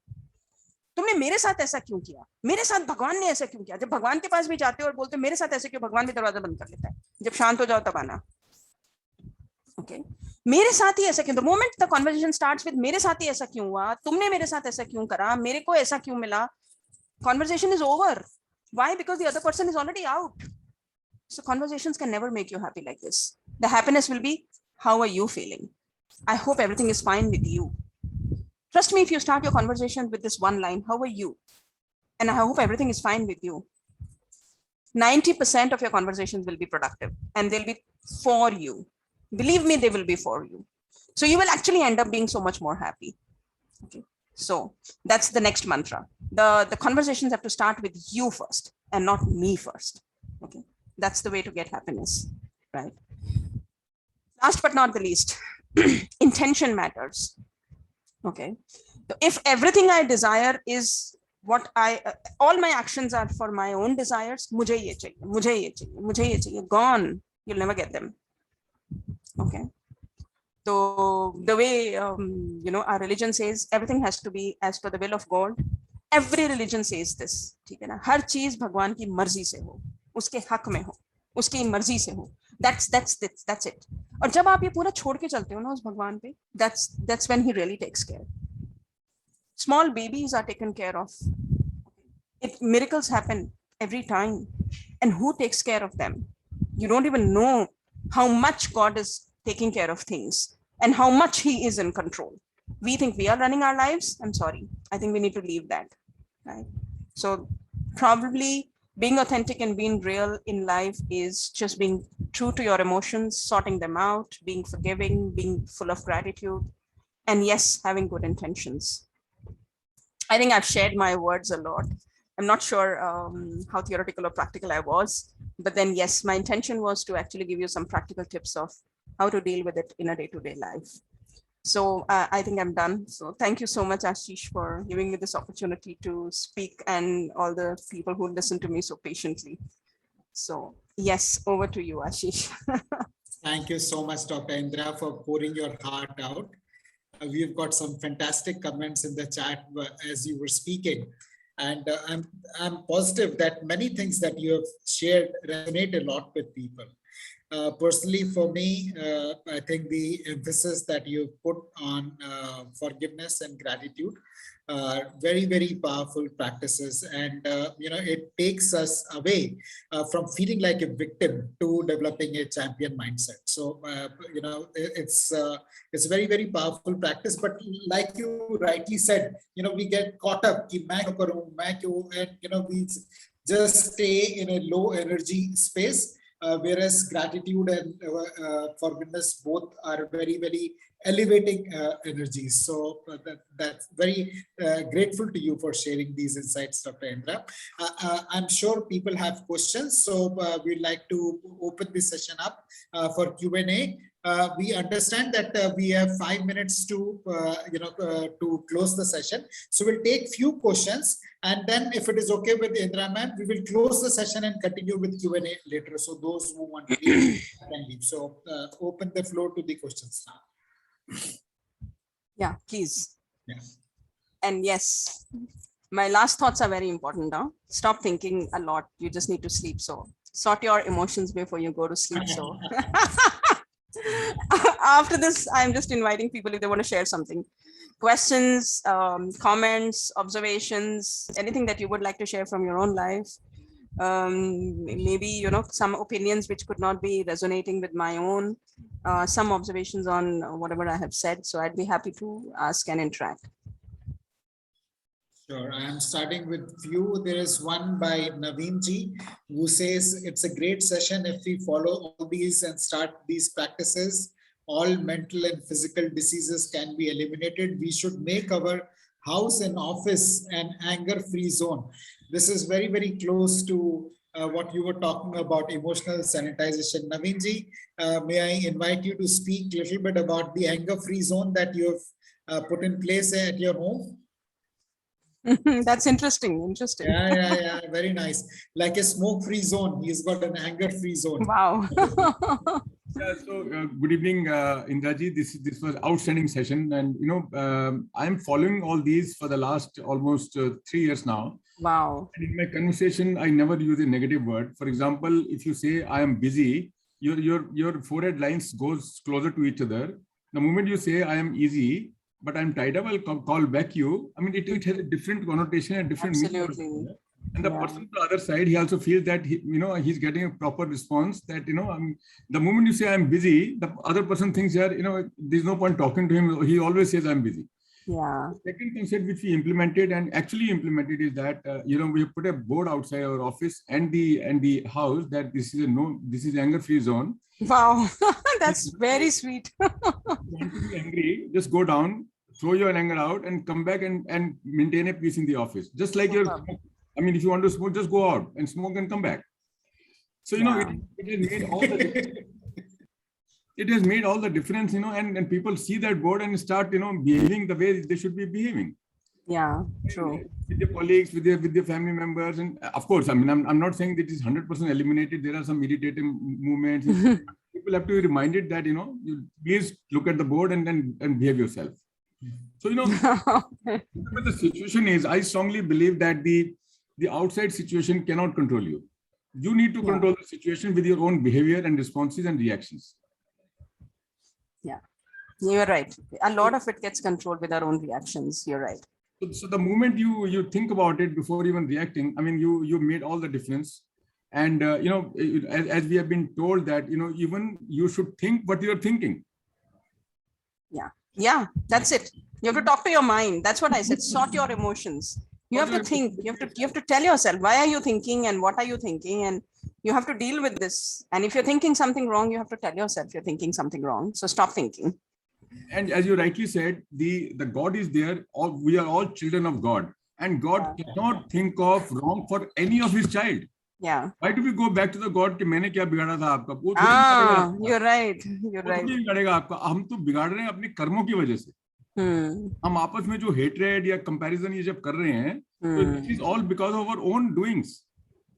तुमने मेरे साथ ऐसा क्यों किया? मेरे साथ भगवान ने ऐसा क्यों किया? जब भगवान के पास भी जाते हो और बोलते हो मेरे साथ ऐसे क्यों, भगवान भी दरवाजा बंद कर लेता है. जब शांत हो जाओ तब आना. Okay? मेरे साथ ही ऐसा क्यों? The moment the conversation starts with मेरे साथ ही ऐसा क्यों हुआ? तुमने मेरे साथ ऐसा क्यों करा? मेरे को ऐसा क्यों मिला? Conversation is over. Why? Because the other person is already out. So conversations can never make you happy like this. The happiness will be, how are you feeling? I hope everything is fine with you. Trust me, if you start your conversation with this one line, how are you? And I hope everything is fine with you. 90% of your conversations will be productive and they'll be for you. Believe me, they will be for you. So you will actually end up being so much more happy. Okay. So that's the next mantra. The conversations have to start with you first and not me first. Okay. That's the way to get happiness, right? Last but not the least, intention matters. Okay. So if everything I desire is what all my actions are for my own desires, mujhe ye chahiye, mujhe ye chahiye, mujhe ye chahiye, gone, you'll never get them. Okay. So the way, our religion says everything has to be as per the will of God. Every religion says this. ठीक है ना? हर चीज भगवान की मर्जी से हो, उसके हक में हो, उसकी मर्जी से हो. That's it. और जब आप ये पूरा छोड़ के चलते हो ना उस भगवान पे, that's when he really takes care. Small babies are taken care of. Miracles happen every time. And who takes care of them? You don't even know how much God is taking care of things and how much he is in control. We think we are running our lives. I'm sorry. I think we need to leave that. Right? So probably being authentic and being real in life is just being true to your emotions, sorting them out, being forgiving, being full of gratitude, and yes, having good intentions. I think I've shared my words a lot. I'm not sure how theoretical or practical I was, but then yes, my intention was to actually give you some practical tips of how to deal with it in a day-to-day life. So I think I'm done. So thank you so much, Ashish, for giving me this opportunity to speak and all the people who listen to me so patiently. So yes, over to you, Ashish. Thank you so much, Dr. Indra, for pouring your heart out. We've got some fantastic comments in the chat as you were speaking. And I'm positive that many things that you have shared resonate a lot with people. Personally, for me, I think the emphasis that you put on forgiveness and gratitude are very, very powerful practices. And, it takes us away from feeling like a victim to developing a champion mindset. So, it's a very, very powerful practice. But like you rightly said, we get caught up, and, we just stay in a low energy space. whereas gratitude and forgiveness both are very, very elevating energies. So that's very grateful to you for sharing these insights, Dr. Indra. I'm sure people have questions, so we'd like to open this session up for Q&A. We understand that we have 5 minutes to to close the session, so we'll take few questions, and then if it is okay with Indra ma'am, we will close the session and continue with Q&A later. So those who want to leave can leave. So open the floor to the questions now. Yeah, please. Yes. And yes, my last thoughts are very important now. Stop thinking a lot. You just need to sleep. So sort your emotions before you go to sleep. So after this, I'm just inviting people if they want to share something. Questions, comments, observations, anything that you would like to share from your own life. Maybe, some opinions which could not be resonating with my own, some observations on whatever I have said. So I'd be happy to ask and interact. Sure. I am starting with few. There is one by Naveen ji who says it's a great session if we follow all these and start these practices. All mental and physical diseases can be eliminated. We should make our house and office an anger-free zone. This is very, very close to what you were talking about, emotional sanitization. Naveen ji, may I invite you to speak a little bit about the anger-free zone that you have put in place at your home? That's interesting. Yeah, very nice. Like a smoke-free zone. He's got an anger-free zone. Wow. Yeah, so good evening, Indraji. This was outstanding session, and I'm following all these for the last almost 3 years now. Wow. And in my conversation, I never use a negative word. For example, if you say I am busy, your forehead lines goes closer to each other. The moment you say I am easy, but I'm tied up, I'll call back you. I mean, it has a different connotation and different Absolutely. meaning. And the person on the other side, he also feels that he's getting a proper response. That the moment you say I'm busy, the other person thinks there's no point talking to him. He always says I'm busy. Yeah. The second concept which we implemented and actually implemented is that we have put a board outside our office and the house that this is anger-free zone. Wow, that's very sweet. If you want to be angry, just go down, throw your anger out, and come back and maintain a peace in the office. Just like if you want to smoke, just go out and smoke and come back. So, it has made all the it has made all the difference, and people see that board and start, behaving the way they should be behaving. Yeah, true. With their colleagues, with their family members. And of course, I'm not saying that it is 100% eliminated. There are some irritating movements. People have to be reminded that, you please look at the board and behave yourself. So, whatever the situation is, I strongly believe that the outside situation cannot control you. You need to control the situation with your own behavior and responses and reactions. Yeah, you're right. A lot of it gets controlled with our own reactions. You're right. So the moment you think about it before even reacting, you made all the difference. And, as we have been told that, even you should think what you're thinking. Yeah, that's it. You have to talk to your mind. That's what I said. Sort your emotions. You have to think. You have to tell yourself, why are you thinking and what are you thinking? And you have to deal with this. And if you're thinking something wrong, you have to tell yourself you're thinking something wrong. So stop thinking. And as you rightly said, the God is there. We are all children of God. And God cannot think of wrong for any of his child. Yeah. Why do we go back to the God कि मैंने क्या बिगाड़ा था आपका? You're right. You're right. बिगाड़ेगा आपका. हम तो बिगाड़ रहे हैं अपने कर्मों की वजह से. हम आपस में जो hatred या comparison ये जब कर रहे हैं, तो this is all because of our own doings.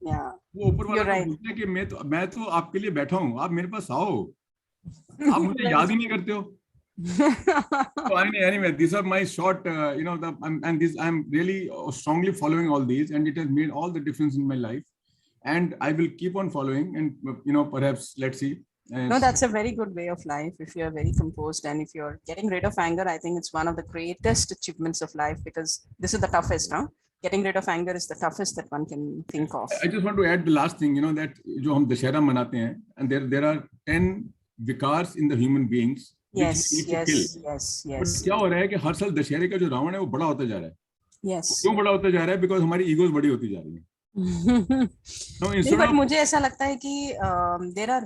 Yeah. वो ऊपर वाला बोलते हैं कि मैं तो आपके लिए बैठा हूँ, आप मेरे पास आओ. आप मुझे याद ही नहीं करते हो. So anyway, these are my short, I'm really strongly following all these, and it has made all the difference in my life. And I will keep on following, and perhaps let's see. No, that's a very good way of life. If you're very composed and if you're getting rid of anger, I think it's one of the greatest achievements of life, because this is the toughest, no? Getting rid of anger is the toughest that one can think of. I just want to add the last thing, that जो हम दशहरा मनाते हैं, and there are 10 vikars in the human beings. Yes. But क्या हो रहा है कि हर साल दशहरे का जो रावण है वो बड़ा होता जा रहा है. Yes. क्यों बड़ा होता जा रहा है? Because हमारी egos बड़ी होती जा रही है. No, नहीं, instead but of, मुझे ऐसा लगता है कि there are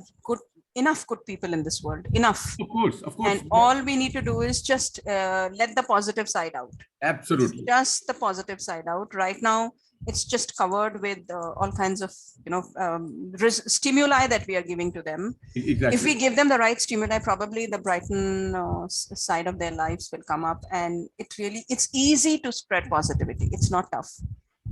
enough good people in this world, enough. of course, And all we need to do is just let the positive side out. absolutely. Just the positive side out. Right now, it's just covered with all kinds of, stimuli that we are giving to them. Exactly. If we give them the right stimuli, probably the brighten side of their lives will come up. And it's easy to spread positivity. It's not tough.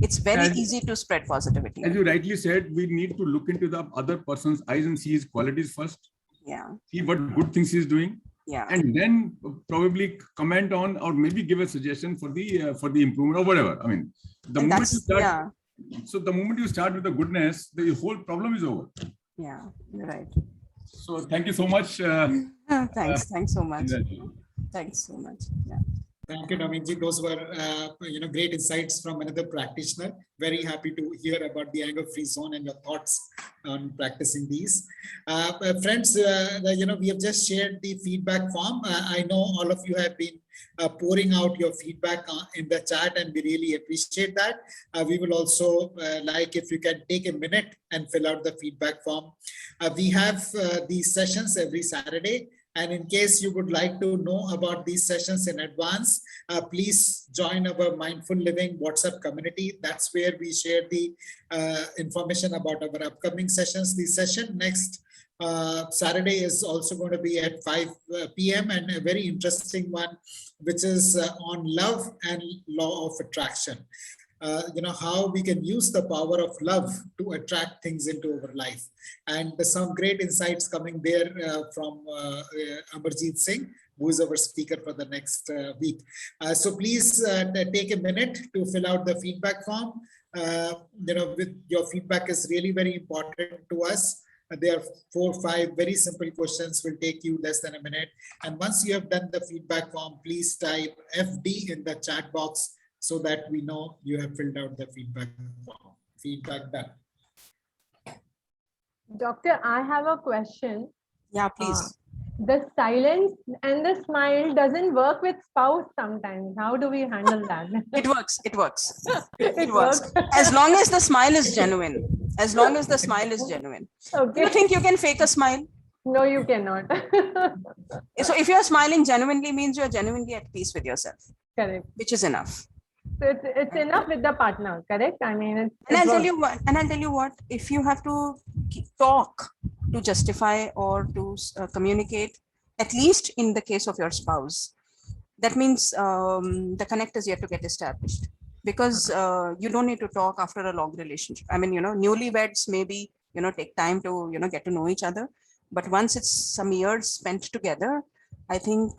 It's very easy to spread positivity. As you rightly said, we need to look into the other person's eyes and see his qualities first. Yeah. See what good things he's doing. Yeah. And then probably comment on, or maybe give a suggestion for the improvement or whatever. I mean, the moment you start, so the moment you start with the goodness, the whole problem is over. Yeah, you're right. So thank you so much. Thanks so much. Thanks so much. Yeah. Thank you, Naveenji. Those were great insights from another practitioner. Very happy to hear about the anger-free zone and your thoughts on practicing these. Friends, we have just shared the feedback form. I know all of you have been pouring out your feedback in the chat, and we really appreciate that. We will also like if you can take a minute and fill out the feedback form. We have these sessions every Saturday. And in case you would like to know about these sessions in advance, please join our Mindful Living WhatsApp community. That's where we share the information about our upcoming sessions. The session next Saturday is also going to be at 5 p.m. and a very interesting one, which is on love and law of attraction. How we can use the power of love to attract things into our life. And there's some great insights coming there from Amarjeet Singh, who is our speaker for the next week. So please take a minute to fill out the feedback form. With your feedback is really very important to us. There are 4 or 5 very simple questions, will take you less than a minute. And once you have done the feedback form, please type FD in the chat box, so that we know you have filled out the feedback form. Feedback done. Doctor, I have a question. Yeah, please. The silence and the smile doesn't work with spouse sometimes. How do we handle that? It works. It works. It works. As long as the smile is genuine. As long as the smile is genuine. Okay. Do you think you can fake a smile? No, you cannot. So if you're smiling genuinely, means you're genuinely at peace with yourself. Correct. Which is enough. So it's enough with the partner, correct? I mean, and I'll tell you what, if you have to talk to justify or to communicate, at least in the case of your spouse, that means the connect is yet to get established, because you don't need to talk after a long relationship. I mean, newlyweds maybe, take time to, get to know each other. But once it's some years spent together, I think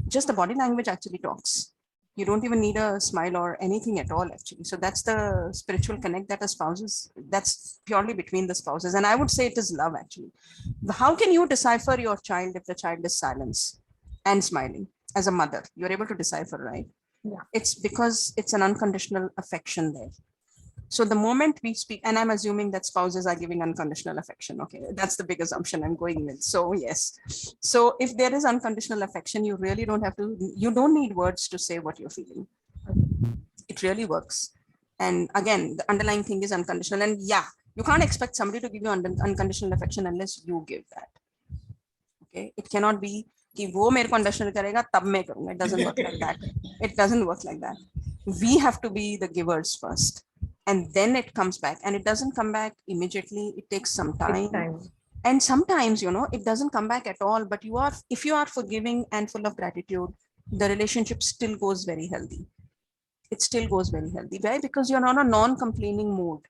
just the body language actually talks. You don't even need a smile or anything at all, actually. So that's the spiritual connect that a spouses, that's purely between the spouses. And I would say it is love, actually. How can you decipher your child if the child is silence and smiling? As a mother, you're able to decipher, right? Yeah. It's because it's an unconditional affection there. So the moment we speak, and I'm assuming that spouses are giving unconditional affection. Okay, that's the big assumption I'm going with. So yes. So if there is unconditional affection, you really don't have to, you don't need words to say what you're feeling. It really works. And again, the underlying thing is unconditional. And yeah, you can't expect somebody to give you unconditional affection unless you give that. Okay, it cannot be कि वो मेरे को unconditional करेगा तब मैं करूँगा. It doesn't work like that. It doesn't work like that. We have to be the givers first. And then it comes back, and it doesn't come back immediately. It takes some time. And sometimes, it doesn't come back at all, but if you are forgiving and full of gratitude, the relationship still goes very healthy. It still goes very healthy. Why? Because you're on a non-complaining mode,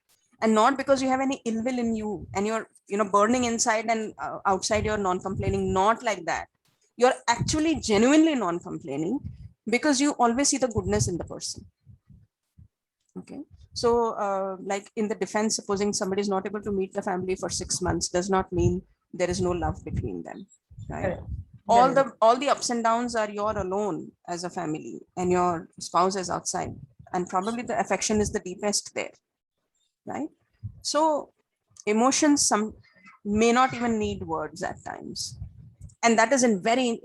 and not because you have any ill will in you and you're, burning inside and outside you're non-complaining, not like that. You're actually genuinely non-complaining because you always see the goodness in the person. Okay. So like in the defense, supposing somebody is not able to meet the family for 6 months does not mean there is no love between them, right? All the ups and downs are you're alone as a family and your spouse is outside, and probably the affection is the deepest there, right? So emotions may not even need words at times, and that is in very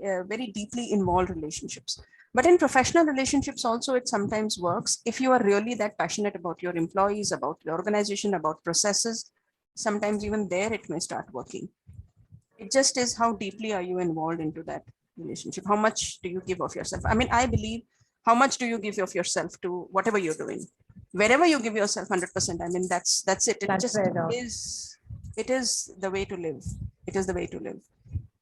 deeply involved relationships. But in professional relationships also, it sometimes works. If you are really that passionate about your employees, about your organization, about processes, sometimes even there it may start working. It just is how deeply are you involved into that relationship? How much do you give of yourself? I mean, I believe, how much do you give of yourself to whatever you're doing? Wherever you give yourself 100%, I mean, that's it. It That's just right, Doc. it is the way to live. It is the way to live.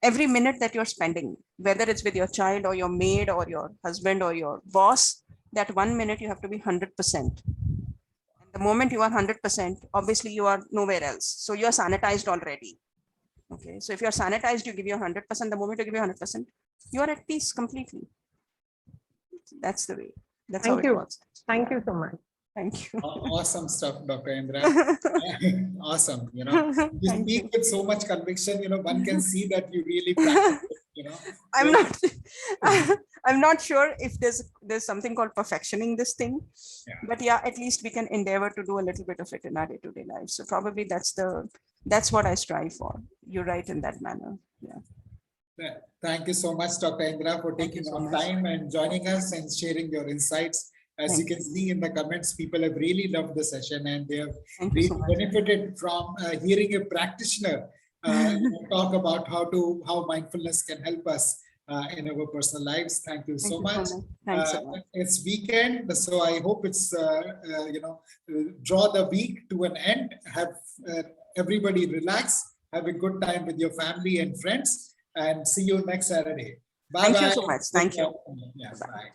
Every minute that you're spending, whether it's with your child or your maid or your husband or your boss, that 1 minute you have to be 100%. And the moment you are 100%, obviously you are nowhere else. So you're sanitized already. Okay. So if you're sanitized, you give your 100%. The moment you give your 100%, you are at peace completely. That's the way. That's how Thank it you. works. Thank you so much. Thank you. Awesome stuff, Dr. Indra. Awesome. You Thank speak you. with so much conviction, one can see that you really practice it, I'm not I'm not sure if there's something called perfectioning this thing, but yeah, at least we can endeavor to do a little bit of it in our day-to-day life. So probably that's what I strive for. You're right in that manner. Yeah. Thank you so much, Dr. Indra, for Thank you taking so out much. time and joining us and sharing your insights. As Thank you can see in the comments, people have really loved the session and they have Thank you so really much. benefited from hearing a practitioner talk about how mindfulness can help us in our personal lives. Thank you so much. Thanks a lot. It's weekend, so I hope it's draw the week to an end. Have everybody relax, have a good time with your family and friends, and see you next Saturday. Bye. Thank you so much. Thank you. Yeah, bye.